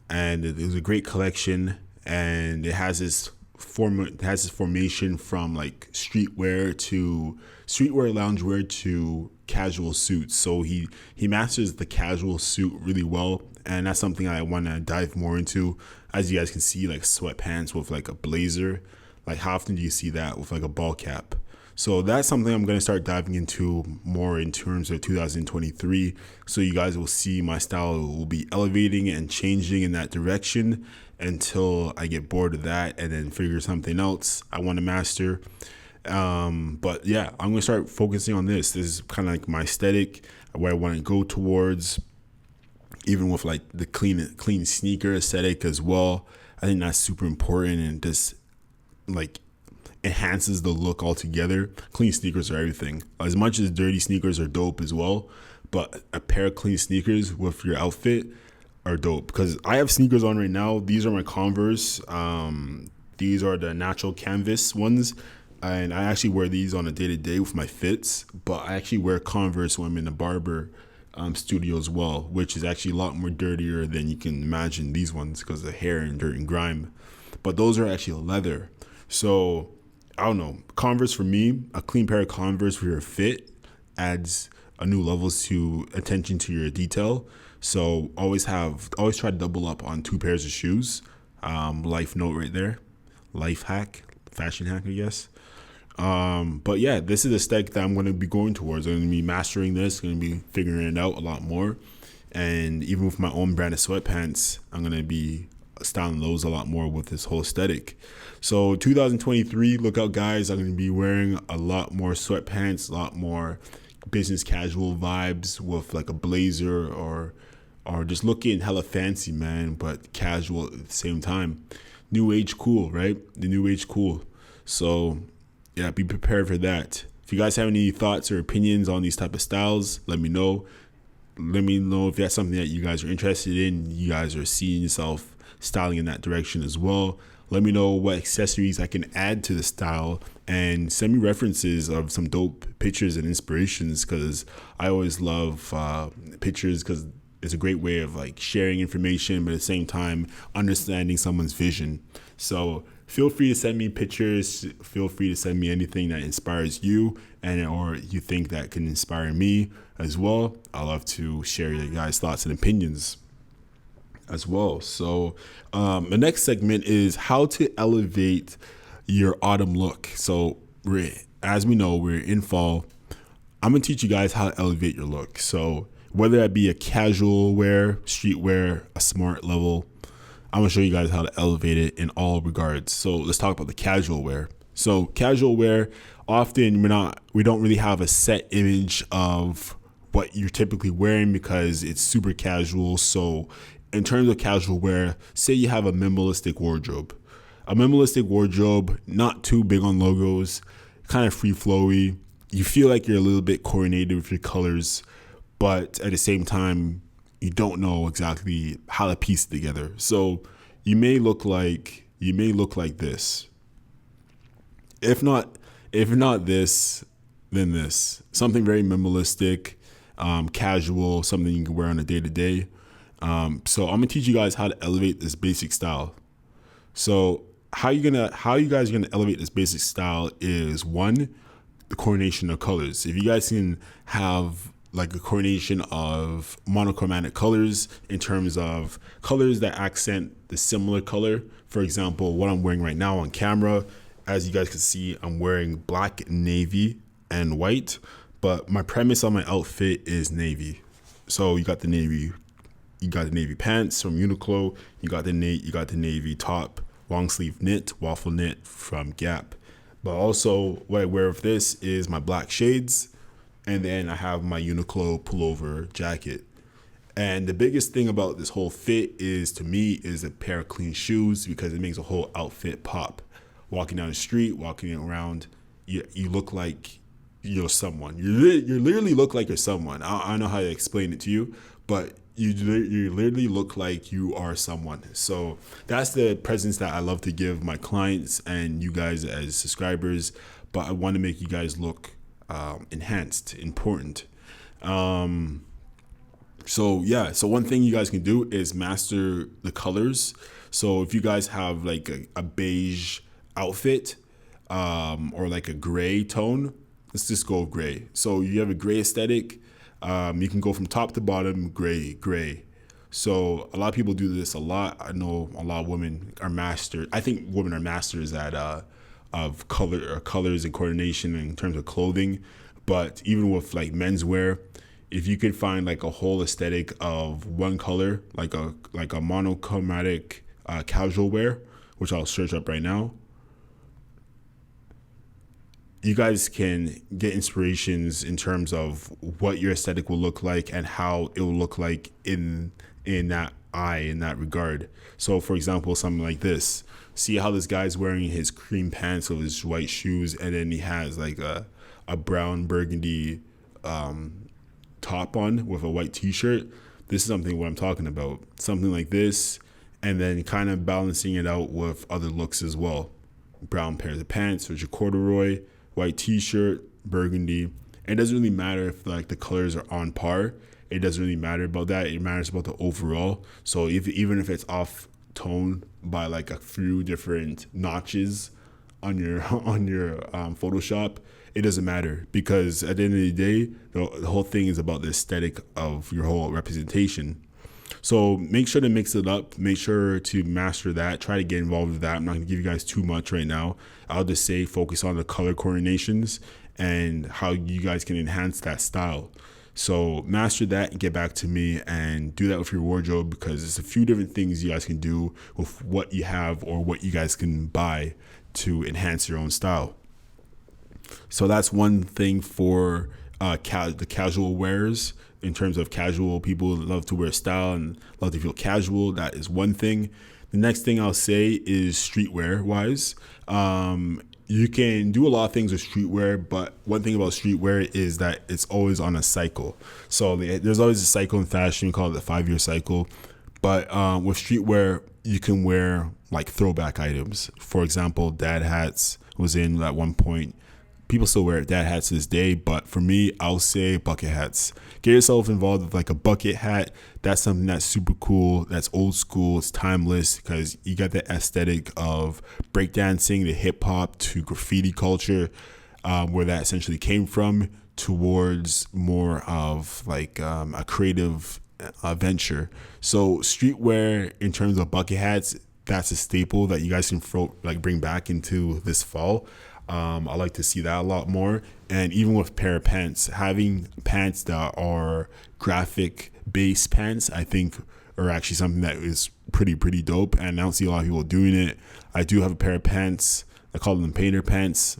Speaker 1: and it was a great collection. And it has this formation from like streetwear loungewear to casual suits. So he masters the casual suit really well, and that's something I want to dive more into. As you guys can see, like sweatpants with like a blazer. Like how often do you see that with like a ball cap? So that's something I'm going to start diving into more in terms of 2023. So you guys will see my style will be elevating and changing in that direction until I get bored of that and then figure something else I want to master. But yeah, I'm going to start focusing on this. This is kind of like my aesthetic, where I want to go towards, even with like the clean sneaker aesthetic as well. I think that's super important, and just like enhances the look altogether. Clean sneakers are everything. As much as dirty sneakers are dope as well, but a pair of clean sneakers with your outfit are dope. Because I have sneakers on right now. These are my Converse. These are the natural canvas ones, and I actually wear these on a day-to-day with my fits. But I actually wear Converse when I'm in the barber studio as well, which is actually a lot more dirtier than you can imagine these ones because of the hair and dirt and grime. But those are actually leather. So I don't know. Converse for me, a clean pair of Converse for your fit adds a new level to attention to your detail. So always try to double up on 2 pairs of shoes. Life note right there. Life hack, fashion hack, I guess. But yeah, this is the aesthetic that I'm going to be going towards. I'm going to be mastering this, going to be figuring it out a lot more. And even with my own brand of sweatpants, I'm going to be styling those a lot more with this whole aesthetic. So 2023, look out guys, I'm going to be wearing a lot more sweatpants, a lot more business casual vibes with like a blazer or just looking hella fancy, man, but casual at the same time. New age cool, right? The new age cool. So yeah, be prepared for that. If you guys have any thoughts or opinions on these type of styles, let me know. Let me know if that's something that you guys are interested in. You guys are seeing yourself styling in that direction as well. Let me know what accessories I can add to the style, and send me references of some dope pictures and inspirations, because I always love pictures, because it's a great way of like sharing information, but at the same time understanding someone's vision. So feel free to send me pictures. Feel free to send me anything that inspires you or you think that can inspire me as well. I love to share your guys' thoughts and opinions as well. So the next segment is how to elevate your autumn look. So as we know, we're in fall. I'm gonna teach you guys how to elevate your look. So whether that be a casual wear, streetwear, a smart level, I'm gonna show you guys how to elevate it in all regards. So let's talk about the casual wear. So casual wear, often we don't really have a set image of what you're typically wearing because it's super casual. So in terms of casual wear, say you have a minimalistic wardrobe. A minimalistic wardrobe, not too big on logos, kind of free flowy. You feel like you're a little bit coordinated with your colors, but at the same time, you don't know exactly how to piece it together. So you may look like this. If not this, then this. Something very minimalistic, casual, something you can wear on a day to day. So I'm gonna teach you guys how to elevate this basic style. So how you guys are gonna elevate this basic style is, one, the coordination of colors. If you guys can have like a coordination of monochromatic colors in terms of colors that accent the similar color. For example, what I'm wearing right now on camera, as you guys can see, I'm wearing black, navy, and white, but my premise on my outfit is navy. So you got the navy pants from Uniqlo, you got the navy top, long sleeve knit, waffle knit from Gap. But also what I wear with this is my black shades, and then I have my Uniqlo pullover jacket. And the biggest thing about this whole fit is, to me, is a pair of clean shoes, because it makes a whole outfit pop. Walking down the street, walking around, you look like you're someone. You literally look like you're someone. I don't know how to explain it to you, but you literally look like you are someone. So that's the presence that I love to give my clients and you guys as subscribers. But I want to make you guys look enhanced, important. So one thing you guys can do is master the colors. So if you guys have like a beige outfit, or like a gray tone, let's just go gray. So you have a gray aesthetic, you can go from top to bottom, gray. So a lot of people do this a lot. I know a lot of women are masters. I think women are masters at of colors and coordination in terms of clothing. But even with like menswear, if you could find like a whole aesthetic of one color, like a monochromatic casual wear, which I'll search up right now, you guys can get inspirations in terms of what your aesthetic will look like and how it will look like in that regard. So for example, something like this. See how this guy's wearing his cream pants with his white shoes, and then he has like a brown burgundy top on with a white t-shirt. This is something what I'm talking about. Something like this, and then kind of balancing it out with other looks as well. Brown pairs of pants, which are corduroy, white t-shirt, burgundy. It doesn't really matter if like the colors are on par. It doesn't really matter about that. It matters about the overall. So even if it's off tone by like a few different notches on your Photoshop, it doesn't matter, because at the end of the day, the whole thing is about the aesthetic of your whole representation. So make sure to mix it up. Make sure to master that. Try to get involved with that. I'm not going to give you guys too much right now. I'll just say focus on the color coordinations and how you guys can enhance that style. So master that and get back to me and do that with your wardrobe, because there's a few different things you guys can do with what you have or what you guys can buy to enhance your own style. So that's one thing for the casual wearers. In terms of casual people that love to wear style and love to feel casual, that is one thing. The next thing I'll say is streetwear wise. You can do a lot of things with streetwear, but one thing about streetwear is that it's always on a cycle. So there's always a cycle in fashion. We call it the 5-year cycle. But with streetwear, you can wear like throwback items. For example, dad hats was in at one point. People still wear dad hats to this day, but for me, I'll say bucket hats. Get yourself involved with like a bucket hat. That's something that's super cool. That's old school. It's timeless, because you got the aesthetic of breakdancing, the hip hop to graffiti culture, where that essentially came from, towards more of like a creative venture. So streetwear, in terms of bucket hats, that's a staple that you guys can bring back into this fall. I like to see that a lot more. And even with pair of pants, having pants that are graphic based pants, I think are actually something that is pretty dope. And I don't see a lot of people doing it. I do have a pair of pants. I call them painter pants.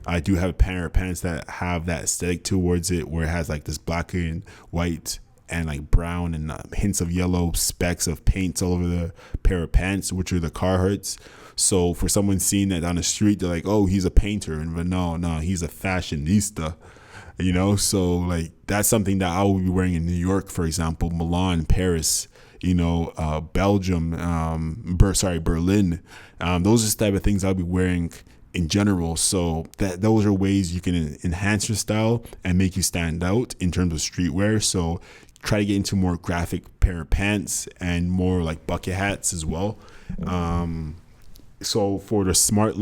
Speaker 1: I do have a pair of pants that have that aesthetic towards it, where it has like this black and white and like brown and hints of yellow specks of paints all over the pair of pants, which are the Carhartts. So for someone seeing that on the street, they're like, oh, he's a painter. But no, he's a fashionista, So like, that's something that I will be wearing in New York, for example, Milan, Paris, Belgium, Berlin. Those are the type of things I'll be wearing in general. So those are ways you can enhance your style and make you stand out in terms of streetwear. So try to get into more graphic pair of pants and more like bucket hats as well. So for the smart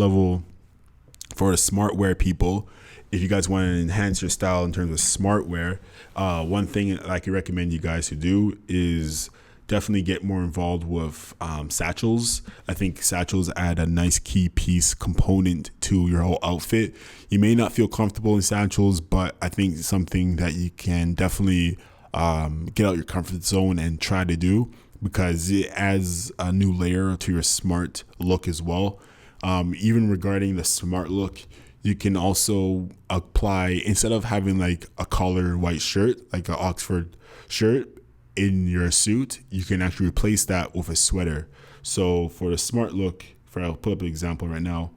Speaker 1: wear people, if you guys want to enhance your style in terms of smart wear, one thing I can recommend you guys to do is definitely get more involved with satchels. I think satchels add a nice key piece component to your whole outfit. You may not feel comfortable in satchels, but I think it's something that you can definitely get out your comfort zone and try to do, because it adds a new layer to your smart look as well. Even regarding the smart look, you can also apply, instead of having like a collared white shirt, like an Oxford shirt in your suit, you can actually replace that with a sweater. So for the smart look, I'll put up an example right now,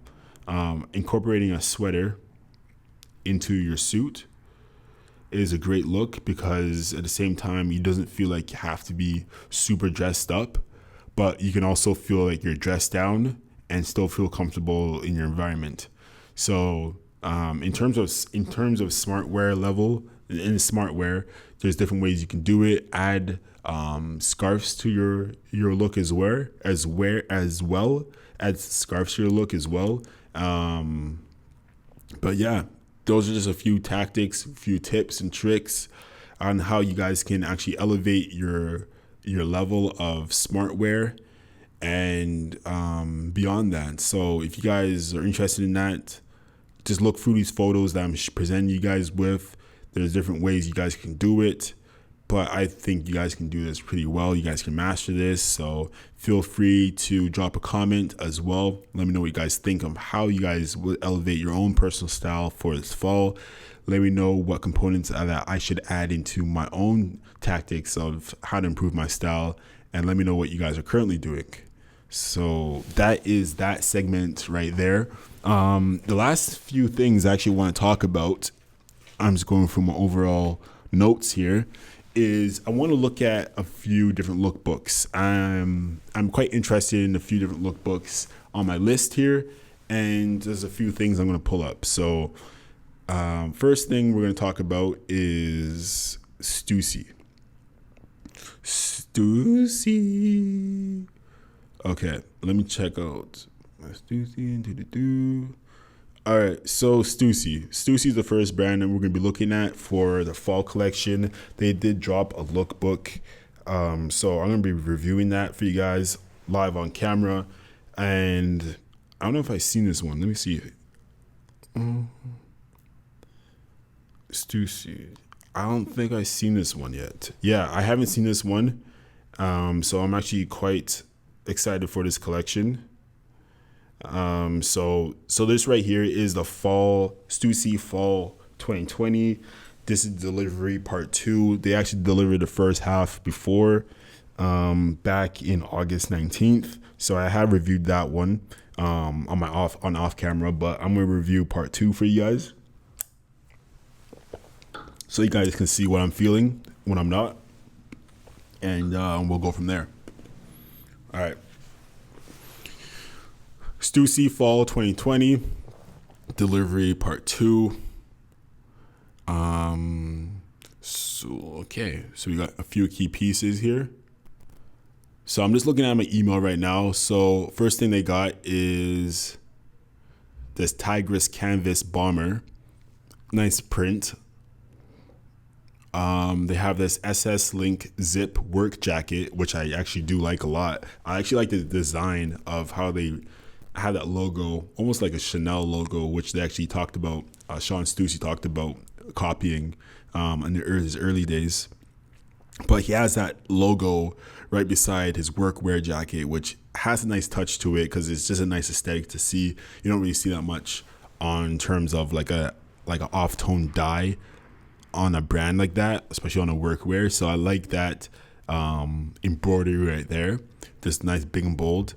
Speaker 1: incorporating a sweater into your suit is a great look, because at the same time, it doesn't feel like you have to be super dressed up, but you can also feel like you're dressed down and still feel comfortable in your environment. So in terms of smartwear level, in smartwear, there's different ways you can do it. Add scarves to your look as well. Add scarves to your look as well. But yeah, those are just a few tactics, a few tips and tricks on how you guys can actually elevate your level of smartwear and beyond that. So if you guys are interested in that, just look through these photos that I'm presenting you guys with. There's different ways you guys can do it, but I think you guys can do this pretty well. You guys can master this. So feel free to drop a comment as well. Let me know what you guys think of how you guys will elevate your own personal style for this fall. Let me know what components that I should add into my own tactics of how to improve my style, and let me know what you guys are currently doing. So that is that segment right there. The last few things I actually want to talk about, I'm just going through my overall notes here, is I want to look at a few different lookbooks. I'm quite interested in a few different lookbooks on my list here, and there's a few things I'm going to pull up. So first thing we're going to talk about is Stussy. Okay, let me check out Stussy. All right, so Stussy is the first brand that we're going to be looking at for the fall collection. They did drop a lookbook, so I'm going to be reviewing that for you guys live on camera. And I don't know if I've seen this one. Let me see. Stussy. I don't think I've seen this one yet. Yeah, I haven't seen this one, so I'm actually quite excited for this collection. So this right here is the Stussy fall 2020. This is delivery part 2. They actually delivered the first half before, back in August 19th. So I have reviewed that one, on off camera, but I'm going to review part 2 for you guys, so you guys can see what I'm feeling when I'm not, and we'll go from there. All right. Stussy fall 2020 delivery part 2. So we got a few key pieces here. So I'm just looking at my email right now. So first thing they got is this Tigress canvas bomber, nice print. They have this SS Link zip work jacket, which I actually do like a lot. I actually like the design of how they have that logo, almost like a Chanel logo, which they actually talked about. Sean Stussy talked about copying in his early days. But he has that logo right beside his workwear jacket, which has a nice touch to it because it's just a nice aesthetic to see. You don't really see that much on terms of like an off-tone dye on a brand like that, especially on a workwear. So I like that embroidery right there. Just nice, big and bold.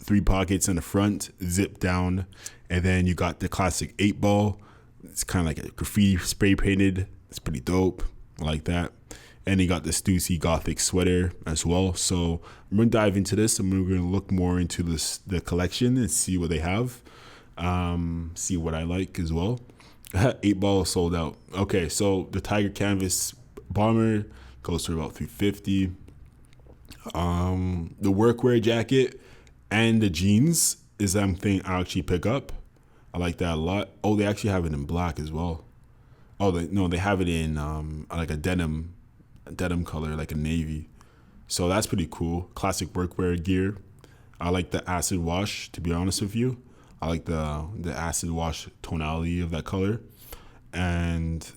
Speaker 1: 3 pockets in the front, zip down, and then you got the classic 8-ball. It's kind of like a graffiti spray painted. It's pretty dope. I like that. And you got the Stussy Gothic sweater as well. So I'm going to dive into this. I'm going to look more into the collection and see what they have. See what I like as well. 8 ball sold out. Okay, so the Tiger Canvas bomber goes for about $350. The workwear jacket and the jeans is something I actually pick up. I like that a lot. Oh, they actually have it in black as well. Oh, they have it in like a denim color, like a navy. So that's pretty cool. Classic workwear gear. I like the acid wash, to be honest with you. I like the acid wash tonality of that color, and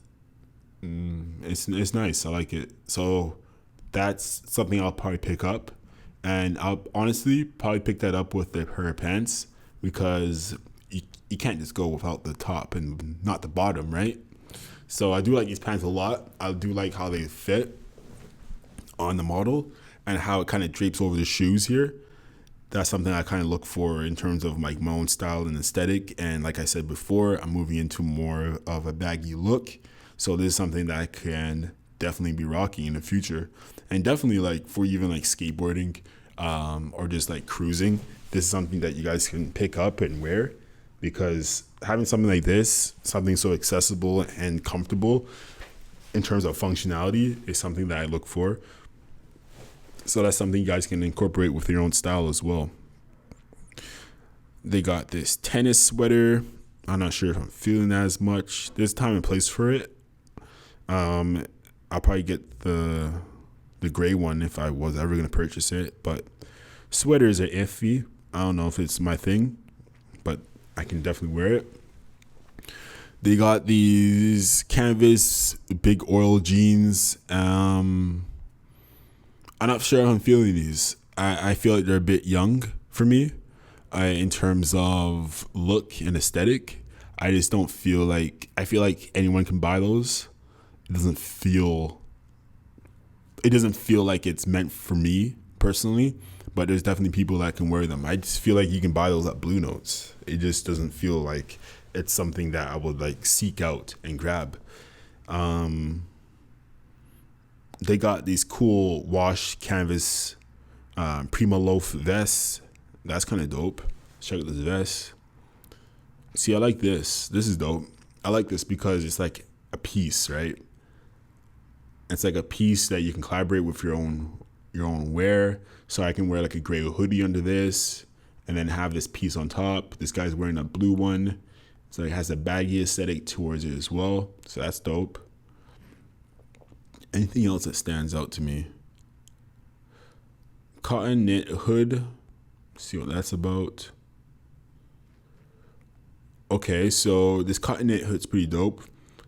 Speaker 1: it's nice. I like it. So that's something I'll probably pick up, and I'll honestly probably pick that up with the pair of pants, because you can't just go without the top and not the bottom, right? So I do like these pants a lot. I do like how they fit on the model and how it kind of drapes over the shoes here. That's something I kind of look for in terms of like my own style and aesthetic. And like I said before, I'm moving into more of a baggy look. So this is something that I can definitely be rocking in the future. And definitely like for even like skateboarding or just like cruising, this is something that you guys can pick up and wear, because having something like this, something so accessible and comfortable in terms of functionality, is something that I look for. So that's something you guys can incorporate with your own style as well. They got this tennis sweater. I'm not sure if I'm feeling that as much. There's time and place for it. I'll probably get the gray one if I was ever going to purchase it. But sweaters are iffy. I don't know if it's my thing, but I can definitely wear it. They got these canvas big oil jeans. I'm not sure how I'm feeling these. I feel like they're a bit young for me in terms of look and aesthetic. I just don't feel like, I feel like anyone can buy those. It doesn't feel like it's meant for me personally, but there's definitely people that can wear them. I just feel like you can buy those at Blue Notes. It just doesn't feel like it's something that I would like seek out and grab. They got these cool wash canvas Prima Loaf vests. That's kind of dope. Check out this vest. See, I like this. This is dope. I like this because it's like a piece, right? It's like a piece that you can collaborate with your own wear. So I can wear like a gray hoodie under this, and then have this piece on top. This guy's wearing a blue one, so it has a baggy aesthetic towards it as well. So that's dope. Anything else that stands out to me? Cotton knit hood. See what that's about. Okay, so this cotton knit hood's pretty dope.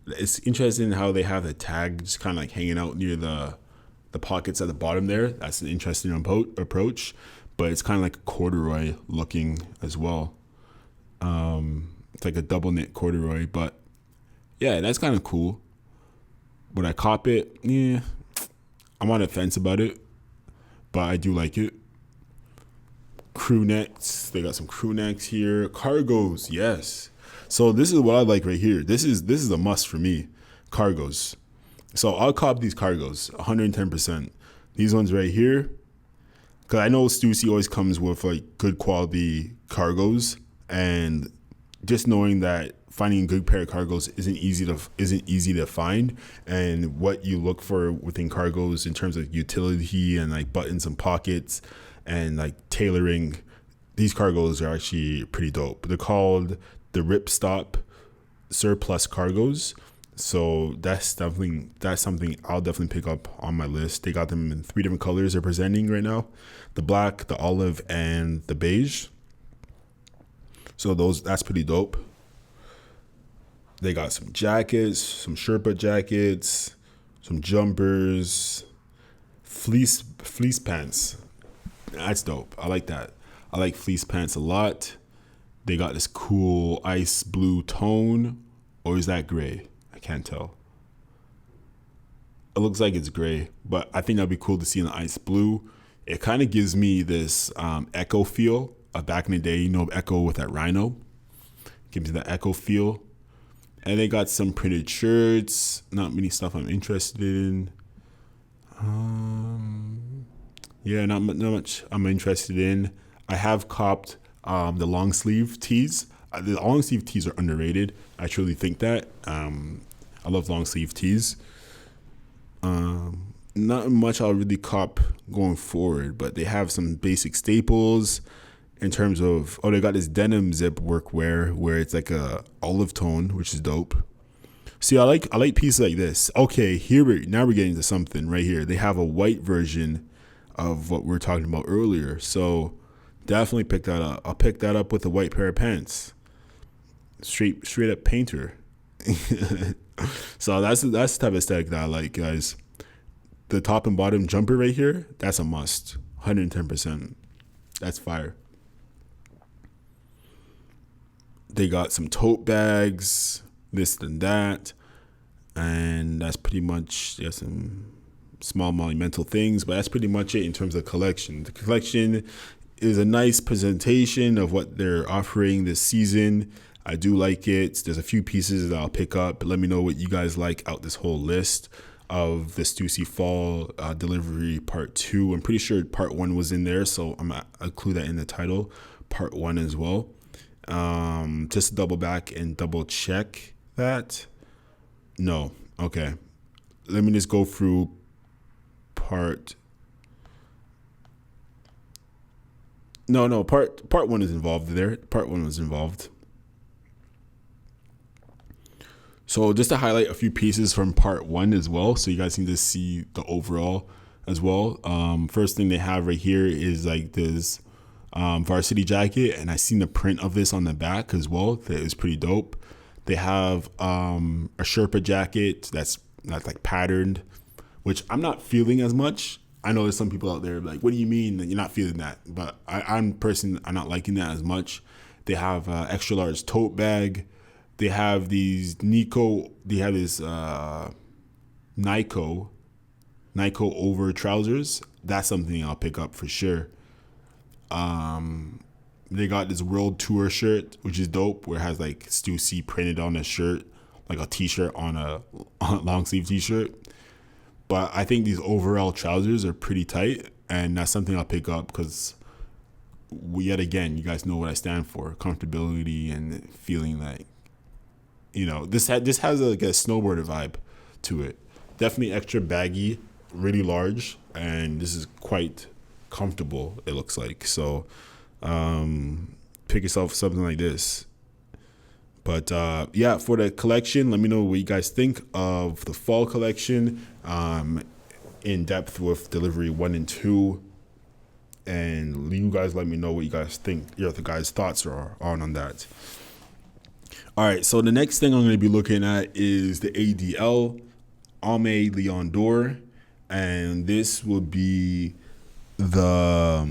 Speaker 1: It's interesting how they have the tag just kind of like hanging out near the pockets at the bottom there. That's an interesting approach, but it's kind of like a corduroy looking as well. It's like a double knit corduroy, but yeah, that's kind of cool. Would I cop it? Yeah, I'm on the fence about it, but I do like it. Crew necks. They got some crew necks here. Cargos, yes. So this is what I like right here. This is a must for me. Cargos. So I'll cop these cargos, 110%. These ones right here, because I know Stussy always comes with like good quality cargos, and just knowing that finding a good pair of cargos isn't easy to find, and what you look for within cargos in terms of utility and like buttons and pockets and like tailoring, these cargos are actually pretty dope. They're called the Ripstop Surplus Cargos. So that's something I'll definitely pick up on my list. They got them in 3 different colors they're presenting right now: the black, the olive, and the beige. So that's pretty dope. They got some jackets, some Sherpa jackets, some jumpers, fleece pants. That's dope. I like that. I like fleece pants a lot. They got this cool ice blue tone, or is that gray? I can't tell. It looks like it's gray, but I think that'd be cool to see in the ice blue. It kind of gives me this Echo feel of back in the day. You know, Echo with that rhino. Gives me that Echo feel. And they got some printed shirts. Not many stuff I'm interested in. Yeah, not much I'm interested in. I have copped the long sleeve tees. the long sleeve tees are underrated. I truly think that. I love long sleeve tees. Not much I'll really cop going forward, but they have some basic staples in terms of, they got this denim zip workwear where it's like a olive tone, which is dope. See, I like pieces like this. Okay, now we're getting to something right here. They have a white version of what we were talking about earlier, so definitely pick that up. I'll pick that up with a white pair of pants. Straight up painter. So that's the type of aesthetic that I like, guys. The top and bottom jumper right here, that's a must. 110%. That's fire. They got some tote bags, this and that, and that's pretty much, some small monumental things, but that's pretty much it in terms of collection. The collection is a nice presentation of what they're offering this season. I do like it. There's a few pieces that I'll pick up, but let me know what you guys like out this whole list of the Stussy Fall delivery part 2. I'm pretty sure part 1 was in there, so I'll include that in the title, part 1 as well. Just to double back and double check that. No. Okay. Let me just go through part 1 is involved there. Part 1 was involved. So just to highlight a few pieces from part 1 as well, so you guys can just see the overall as well. First thing they have right here is like this varsity jacket, and I seen the print of this on the back as well. That is pretty dope. They have a Sherpa jacket that's like patterned, which I'm not feeling as much. I know there's some people out there like, what do you mean that you're not feeling that? But I'm not liking that as much. They have an extra large tote bag. They have these Nico over trousers. That's something I'll pick up for sure. They got this World Tour shirt, which is dope, where it has like Stussy printed on a shirt, like a t-shirt on a long sleeve t-shirt. But I think these overall trousers are pretty tight, and that's something I'll pick up because, yet again, you guys know what I stand for: comfortability and feeling like, this has like a snowboarder vibe to it. Definitely extra baggy, really large, and this is quite comfortable, it looks like. So pick yourself something like this. But for the collection, let me know what you guys think of the fall collection, in depth with delivery 1 and 2, and you guys let me know what you guys think, the guys' thoughts are on that. All right, so the next thing I'm going to be looking at is the ADL Aime Leon Dore, and this will be the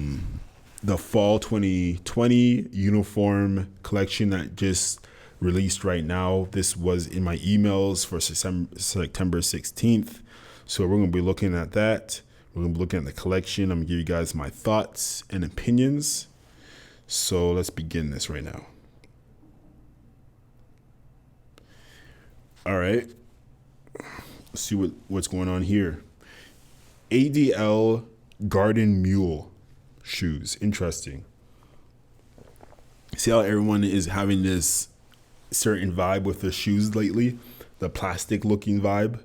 Speaker 1: fall 2020 uniform collection that just released right now. This was in my emails for September 16th. So we're going to be looking at that. We're going to be looking at the collection. I'm going to give you guys my thoughts and opinions. So let's begin this right now. All right. Let's see what's going on here. ADL Garden Mule shoes. Interesting. See how everyone is having this certain vibe with their shoes lately? The plastic looking vibe.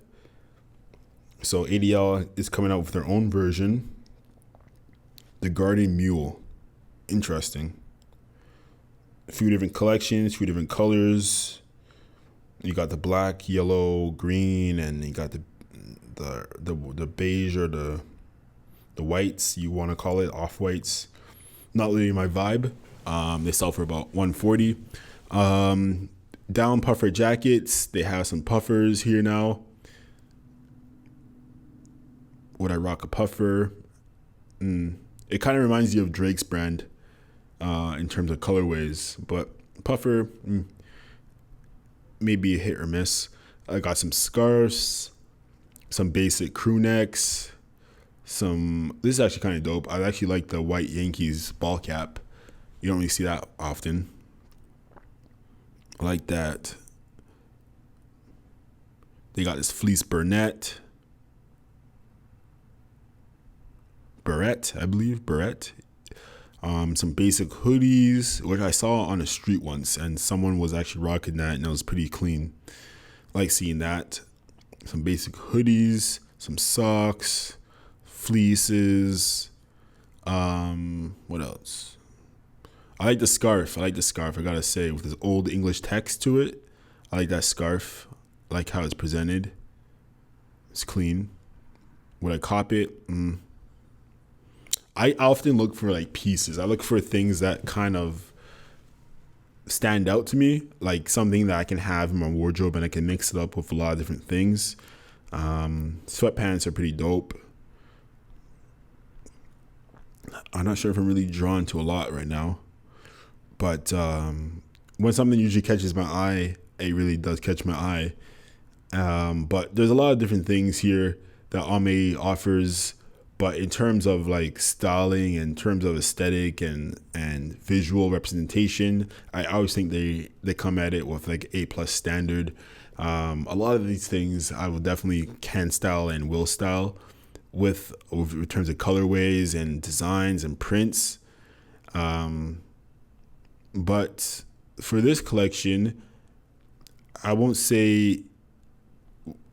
Speaker 1: So ADL is coming out with their own version. The Garden Mule. Interesting. A few different collections, a few different colors. You got the black, yellow, green, and you got the beige or the whites, you want to call it, off whites. Not really my vibe. They sell for about $140. Down puffer jackets. They have some puffers here now. Would I rock a puffer? It kind of reminds you of Drake's brand in terms of colorways, but puffer, maybe a hit or miss. I got some scarves, some basic crew necks, this is actually kind of dope. I actually like the white Yankees ball cap. You don't really see that often. I like that. They got this fleece barrette, I believe, barrette. Some basic hoodies, which I saw on the street once, and someone was actually rocking that, and it was pretty clean. I like seeing that. Some basic hoodies, some socks, fleeces. What else? I like the scarf. I gotta say, with this old English text to it. I like that scarf. I like how it's presented. It's clean. Would I cop it? I often look for like pieces. I look for things that kind of stand out to me, like something that I can have in my wardrobe and I can mix it up with a lot of different things. Sweatpants are pretty dope. I'm not sure if I'm really drawn to a lot right now, but when something usually catches my eye, it really does catch my eye. But there's a lot of different things here that Aime offers. But in terms of like styling, in terms of aesthetic and visual representation, I always think they come at it with like A+ standard. A lot of these things I will definitely can style and will style with in terms of colorways and designs and prints. But for this collection, I won't say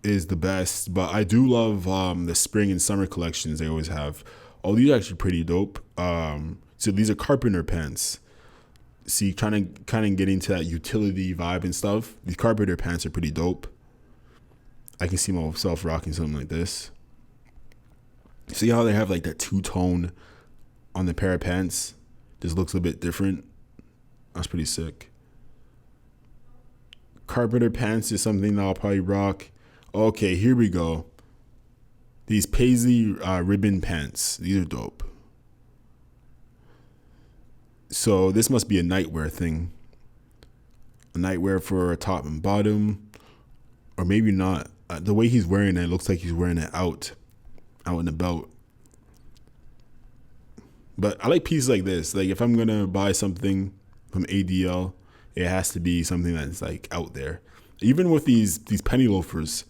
Speaker 1: is the best, but I do love the spring and summer collections they always have. Oh, these are actually pretty dope. So these are carpenter pants. See, trying to kind of get into that utility vibe and stuff. These carpenter pants are pretty dope. I can see myself rocking something like this. See how they have like that two-tone on the pair of pants? This looks a bit different. That's pretty sick. Carpenter pants is something that I'll probably rock. Okay, here we go. These paisley ribbon pants. These are dope. So this must be a nightwear thing. A nightwear for a top and bottom. Or maybe not. The way he's wearing it looks like he's wearing it out and about. But I like pieces like this. Like if I'm going to buy something from ADL, it has to be something that's like out there. Even with these penny loafers,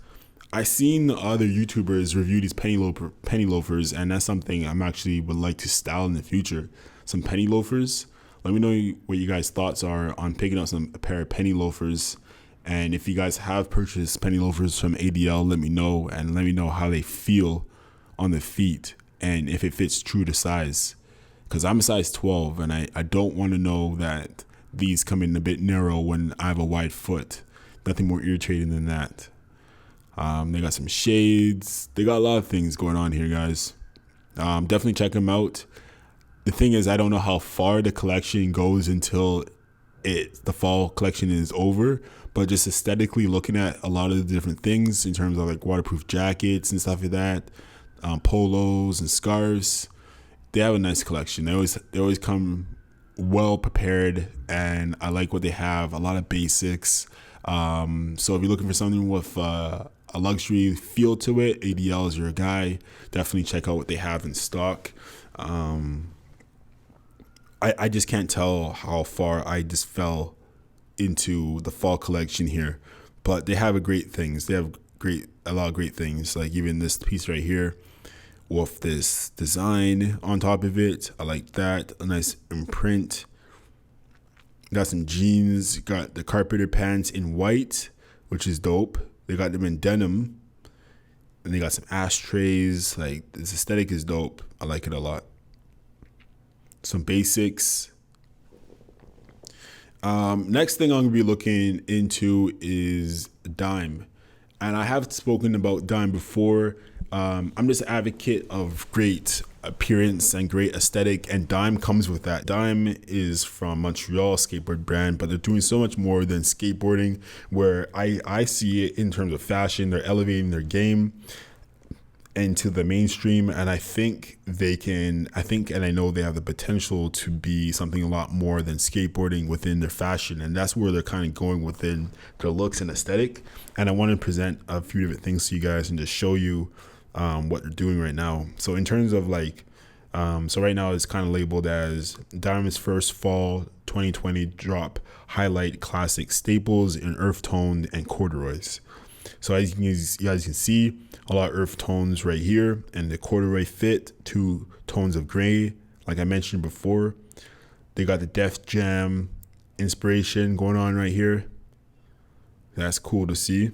Speaker 1: I've seen other YouTubers review these penny loafers, and that's something I'm actually would like to style in the future. Some penny loafers. Let me know what you guys' thoughts are on picking up a pair of penny loafers. And if you guys have purchased penny loafers from ADL, let me know, and let me know how they feel on the feet and if it fits true to size. Because I'm a size 12, and I don't want to know that these come in a bit narrow when I have a wide foot. Nothing more irritating than that. They got some shades. They got a lot of things going on here, guys. Definitely check them out. The thing is, I don't know how far the collection goes until the fall collection is over. But just aesthetically looking at a lot of the different things in terms of like waterproof jackets and stuff like that, polos and scarves, they have a nice collection. They always come well prepared, and I like what they have. A lot of basics. So if you're looking for something with a luxury feel to it, ADL is your guy. Definitely check out what they have in stock. I just can't tell how far I just fell into the fall collection here, but they have great things. They have a lot of great things. Like even this piece right here with this design on top of it. I like that. A nice imprint. Got some jeans. Got the carpenter pants in white, which is dope. They got them in denim. And they got some ashtrays. Like, this aesthetic is dope. I like it a lot. Some basics. Next thing I'm going to be looking into is Dime. And I have spoken about Dime before. I'm just an advocate of great appearance and great aesthetic, and Dime comes with that. Dime is from Montreal, skateboard brand, but they're doing so much more than skateboarding, where I see it in terms of fashion. They're elevating their game into the mainstream, and I think and I know they have the potential to be something a lot more than skateboarding within their fashion, and that's where they're kind of going within their looks and aesthetic. And I want to present a few different things to you guys and just show you what they're doing right now. So in terms of like, so right now it's kind of labeled as Dime's first fall 2020 drop highlight classic staples in earth tone and corduroys. So as you guys can see, a lot of earth tones right here, and the corduroy fit, 2 tones of gray, like I mentioned before. They got the Def Jam inspiration going on right here. That's cool to see.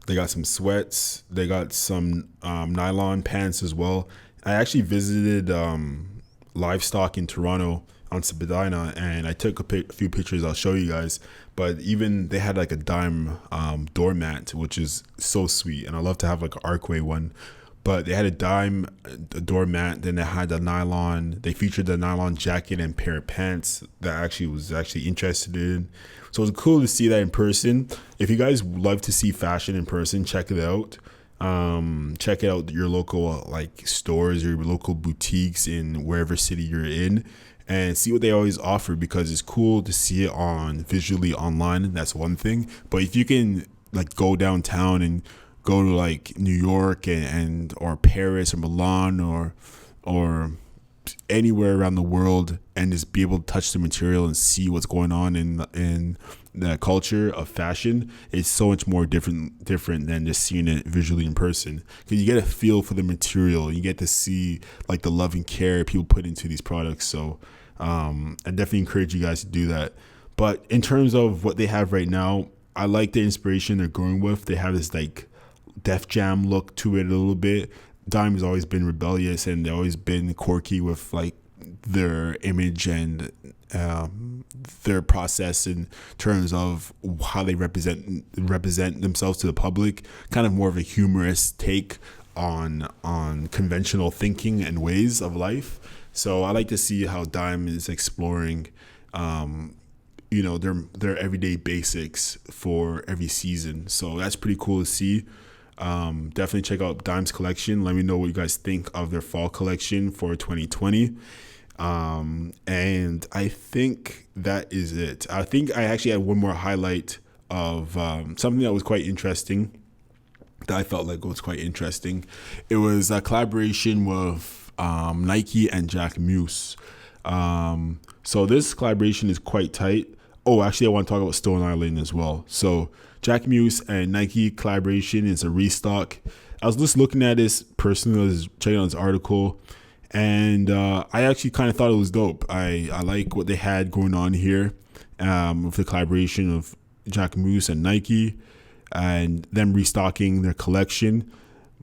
Speaker 1: They got some sweats. They got some nylon pants as well. I actually visited Livestock in Toronto on Spadina, and I took a few pictures. I'll show you guys. But even they had like a dime doormat, which is so sweet. And I love to have like an Arccway one. But they had a doormat. Then they had the nylon. They featured the nylon jacket and pair of pants that I actually was interested in. So it was cool to see that in person. If you guys love to see fashion in person, check it out. Check it out your local like stores, your local boutiques in wherever city you're in, and see what they always offer, because it's cool to see it on visually online. That's one thing. But if you can like go downtown and go to like New York and or Paris or Milan or anywhere around the world and just be able to touch the material and see what's going on in the culture of fashion, it's so much more different than just seeing it visually in person, because you get a feel for the material. You get to see like the love and care people put into these products. So I definitely encourage you guys to do that. But in terms of what they have right now, I like the inspiration they're going with. They have this like Def Jam look to it a little bit. Dime has always been rebellious, and they've always been quirky with like their image and their process in terms of how they represent themselves to the public. Kind of more of a humorous take on conventional thinking and ways of life. So I like to see how Dime is exploring their everyday basics for every season. So that's pretty cool to see. Definitely check out Dime's collection. Let me know what you guys think of their fall collection for 2020. And I think that is it. I think I actually had one more highlight of something that was quite interesting, that I felt like was quite interesting. It was a collaboration with Nike and Jack Muse. So this collaboration is quite tight. Oh, actually, I want to talk about Stone Island as well. So Jack Muse and Nike collaboration is a restock. I was just looking at this personally, I was checking out this article, and I actually kind of thought it was dope. I like what they had going on here with the collaboration of Jack Muse and Nike and them restocking their collection.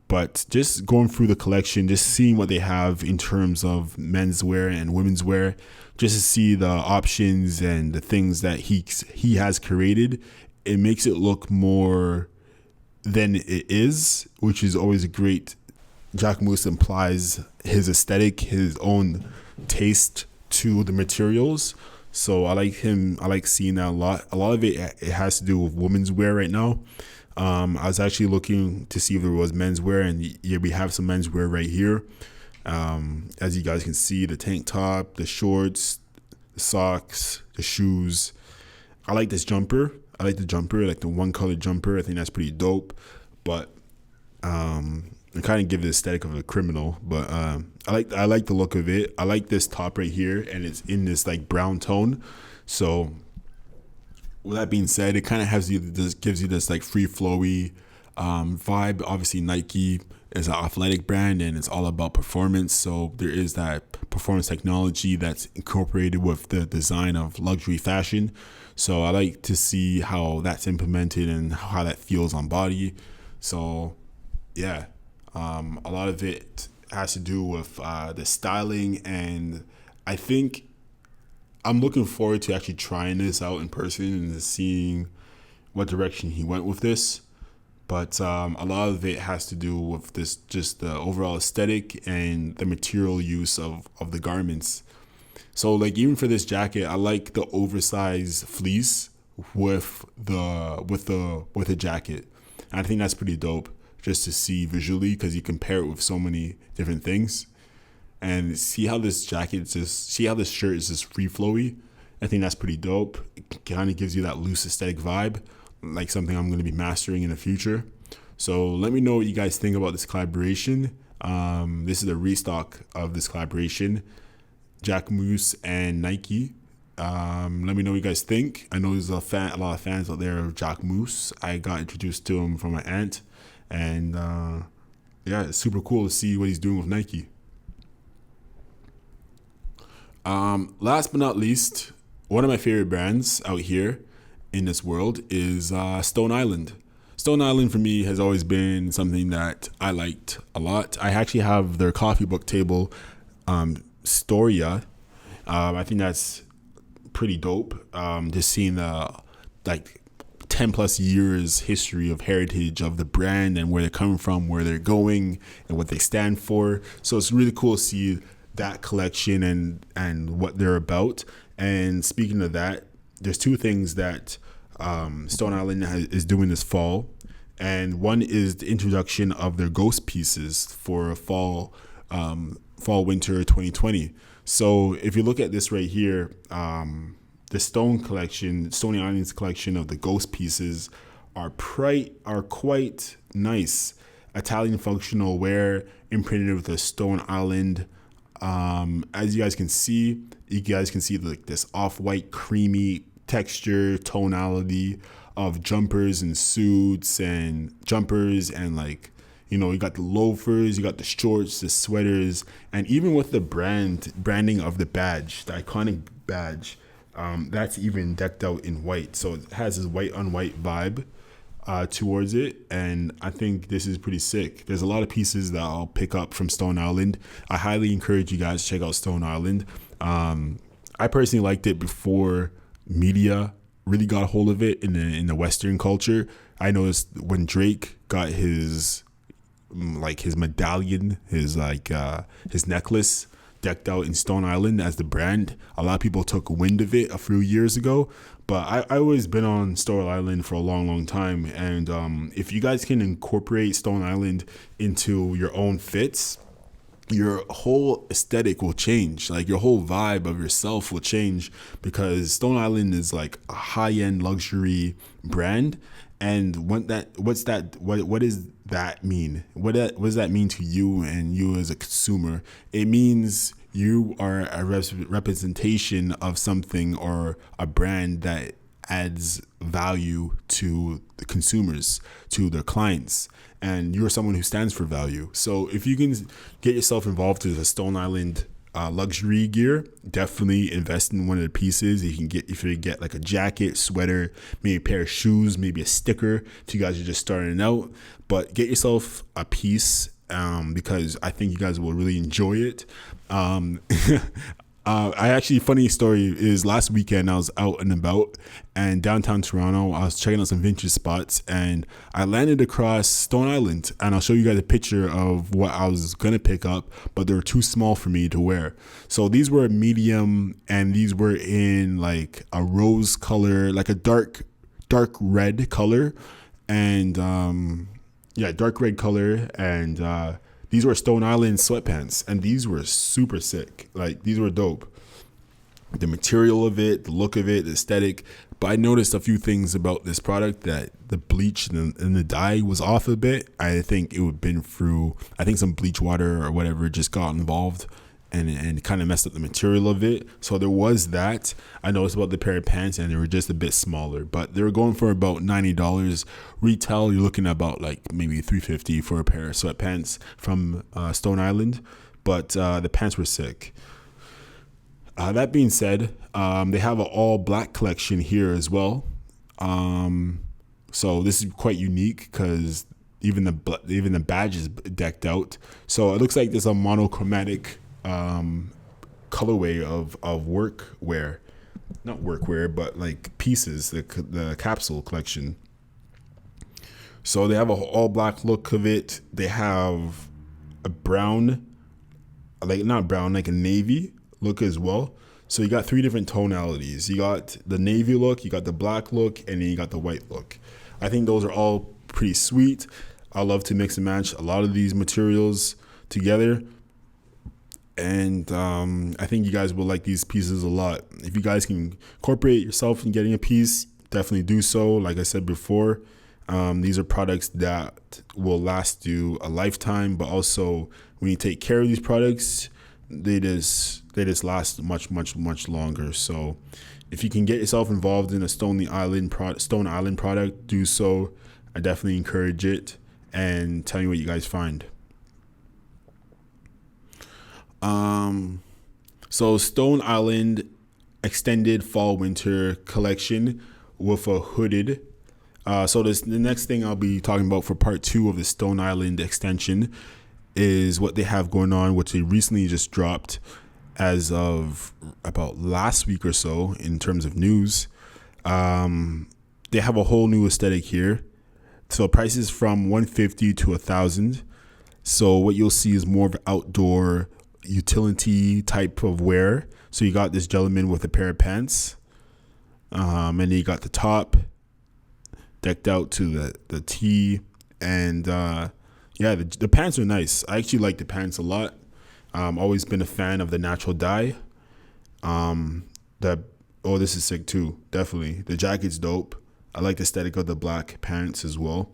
Speaker 1: But just going through the collection, just seeing what they have in terms of menswear and women's wear, just to see the options and the things that he has created, it makes it look more than it is, which is always a great. Jack Muse implies his aesthetic, his own taste to the materials. So I like him. I like seeing that a lot. A lot of it has to do with women's wear right now. I was actually looking to see if there was menswear, and yeah, we have some menswear right here. As you guys can see, the tank top, the shorts, the socks, the shoes. I like this jumper. I like the one color jumper. I think that's pretty dope. But I kind of give the aesthetic of a criminal. But I like the look of it. I like this top right here, and it's in this like brown tone. So with that being said, it kind of gives you this like free flowy vibe. Obviously, Nike is an athletic brand, and it's all about performance. So there is that performance technology that's incorporated with the design of luxury fashion. So I like to see how that's implemented and how that feels on body. So yeah, a lot of it has to do with the styling, and I think I'm looking forward to actually trying this out in person and seeing what direction he went with this. But a lot of it has to do with this, just the overall aesthetic and the material use of the garments. So like even for this jacket, I like the oversized fleece with the jacket. And I think that's pretty dope just to see visually, because you compare it with so many different things. And see how this shirt is just free flowy. I think that's pretty dope. It kind of gives you that loose aesthetic vibe, like something I'm going to be mastering in the future. So let me know what you guys think about this collaboration. This is a restock of this collaboration, Jack Muse and Nike. Let me know what you guys think. I know there's a lot of fans out there of Jack Muse. I got introduced to him from my aunt, and yeah, it's super cool to see what he's doing with Nike. Last but not least, one of my favorite brands out here in this world is Stone Island. Stone Island for me has always been something that I liked a lot. I actually have their coffee book table, Storia. I think that's pretty dope. Just seeing the like 10 plus years history of heritage of the brand and where they're coming from, where they're going, and what they stand for. So it's really cool to see that collection and what they're about. And speaking of that, there's two things that Stone Island is doing this fall, and one is the introduction of their ghost pieces for fall winter 2020. So if you look at this right here, the Stone Island's collection of the ghost pieces are quite nice. Italian functional wear imprinted with a Stone Island. As you guys can see like this off-white creamy texture tonality of jumpers and suits and jumpers, and like, you know, you got the loafers, you got the shorts, the sweaters, and even with the branding of the badge, the iconic badge, that's even decked out in white. So it has this white on white vibe towards it, and I think this is pretty sick. There's a lot of pieces that I'll pick up from Stone Island. I highly encourage you guys to check out Stone Island. I personally liked it before media really got a hold of it in the Western culture. I noticed when Drake got his medallion, his necklace decked out in Stone Island as the brand, a lot of people took wind of it a few years ago. But I always been on Stone Island for a long time, and if you guys can incorporate Stone Island into your own fits, your whole aesthetic will change. Like your whole vibe of yourself will change, because Stone Island is like a high-end luxury brand. And what does that mean? What does that mean to you and you as a consumer? It means you are a representation of something or a brand that adds value to the consumers, to their clients, and you're someone who stands for value. So if you can get yourself involved with a Stone Island luxury gear, definitely invest in one of the pieces. If you get like a jacket, sweater, maybe a pair of shoes, maybe a sticker if you guys are just starting out. But get yourself a piece, because I think you guys will really enjoy it. Funny story is, last weekend I was out and about, and downtown Toronto, I was checking out some vintage spots, and I landed across Stone Island, and I'll show you guys a picture of what I was gonna pick up, but they were too small for me to wear. So these were medium, and these were in like a rose color, like a dark red color, and dark red color, and these were Stone Island sweatpants, and these were super sick. Like, these were dope. The material of it, the look of it, the aesthetic. But I noticed a few things about this product, that the bleach and the dye was off a bit. I think it would have been through, some bleach water or whatever just got involved and kind of messed up the material of it. So there was that. I noticed about the pair of pants, and they were just a bit smaller, but they were going for about $90 retail. You're looking at about like maybe $350 for a pair of sweatpants from Stone Island, but the pants were sick. That being said, they have an all black collection here as well. So this is quite unique, because even the badge is decked out. So it looks like there's a monochromatic colorway of workwear, not workwear, but like pieces, the capsule collection. So they have a all black look of it. They have a brown, like a navy look as well. So you got three different tonalities. You got the navy look, you got the black look, and then you got the white look. I think those are all pretty sweet. I love to mix and match a lot of these materials together. And I think you guys will like these pieces a lot. If you guys can incorporate yourself in getting a piece, definitely do so. Like I said before, these are products that will last you a lifetime, but also when you take care of these products, they just last much longer. So if you can get yourself involved in a Stone Island product, do so. I definitely encourage it, and tell me what you guys find. So Stone Island extended fall winter collection with a hooded. So the next thing I'll be talking about for part 2 of the Stone Island extension is what they have going on, which they recently just dropped as of about last week or so in terms of news. They have a whole new aesthetic here. So prices from $150 to $1,000. So what you'll see is more of outdoor utility type of wear. So you got this gentleman with a pair of pants, and then you got the top decked out to the T, and the pants are nice. I actually like the pants a lot. Always been a fan of the natural dye. This is sick too. Definitely, the jacket's dope. I like the aesthetic of the black pants as well.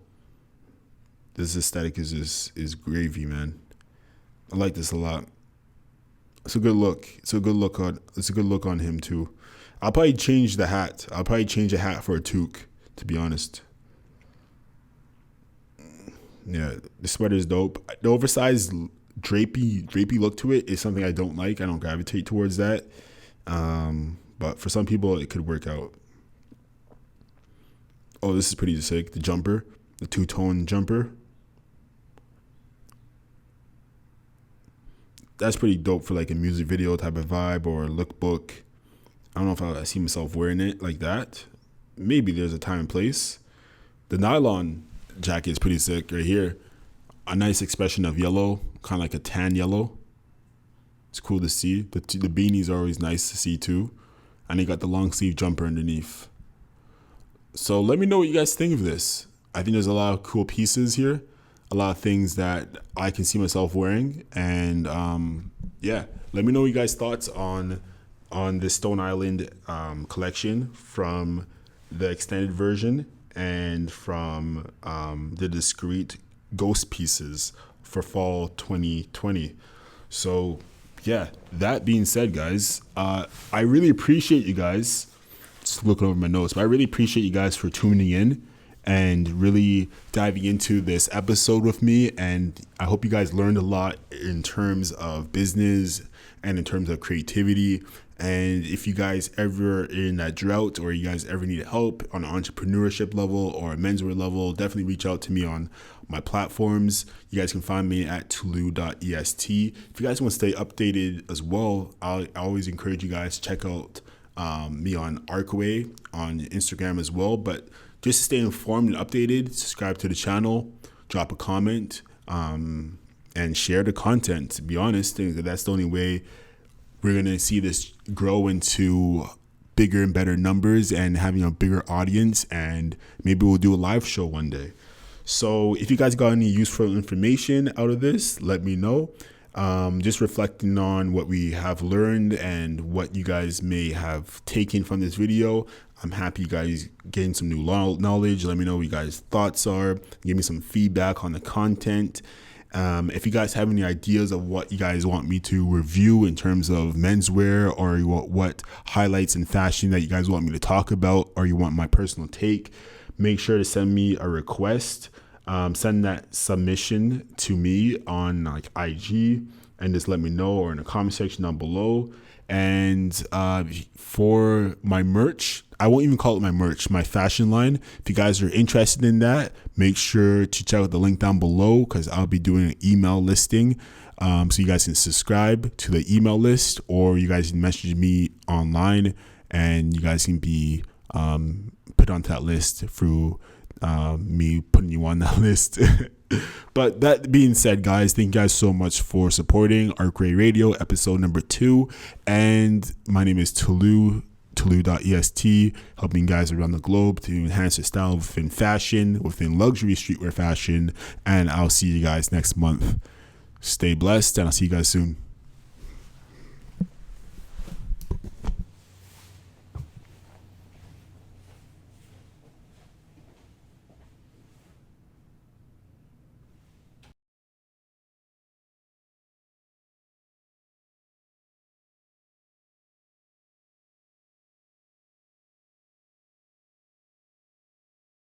Speaker 1: This aesthetic is gravy, man. I like this a lot. It's a good look. It's a good look on him too. I'll probably change the hat. I'll probably change a hat for a toque, to be honest. Yeah, the sweater is dope. The oversized drapey look to it is something I don't like. I don't gravitate towards that. But for some people, it could work out. Oh, this is pretty sick. The jumper, the two-tone jumper. That's pretty dope for like a music video type of vibe or a lookbook. I don't know if I see myself wearing it like that. Maybe there's a time and place. The nylon jacket is pretty sick right here. A nice expression of yellow, kind of like a tan yellow. It's cool to see. The beanies are always nice to see too. And you got the long sleeve jumper underneath. So let me know what you guys think of this. I think there's a lot of cool pieces here. A lot of things that I can see myself wearing. And let me know you guys' thoughts on this Stone Island collection from the extended version and from the discrete ghost pieces for fall 2020. So yeah, that being said, guys, I really appreciate you guys. Just looking over my notes, but I really appreciate you guys for tuning in and really diving into this episode with me. And I hope you guys learned a lot in terms of business and in terms of creativity. And if you guys ever in that drought or you guys ever need help on an entrepreneurship level or a menswear level, definitely reach out to me on my platforms. You guys can find me at tolu.est. If you guys want to stay updated as well, I always encourage you guys to check out me on Arccway on Instagram as well. But just to stay informed and updated, subscribe to the channel, drop a comment, and share the content. To be honest, I think that's the only way we're going to see this grow into bigger and better numbers and having a bigger audience. And maybe we'll do a live show one day. So if you guys got any useful information out of this, let me know. Just reflecting on what we have learned and what you guys may have taken from this video. I'm happy you guys getting some new knowledge. Let me know what you guys' thoughts are. Give me some feedback on the content. If you guys have any ideas of what you guys want me to review in terms of menswear, or what highlights in fashion that you guys want me to talk about, or you want my personal take, make sure to send me a request. Send that submission to me on like IG and just let me know, or in the comment section down below. And for my merch, I won't even call it my merch, my fashion line. If you guys are interested in that, make sure to check out the link down below, because I'll be doing an email listing. So you guys can subscribe to the email list, or you guys can message me online and you guys can be put onto that list through me putting you on that list. But that being said, guys, thank you guys so much for supporting Arccway Radio episode number 2. And my name is Tolu, Tolu.est, helping guys around the globe to enhance their style within fashion, within luxury streetwear fashion. And I'll see you guys next month. Stay blessed, and I'll see you guys soon.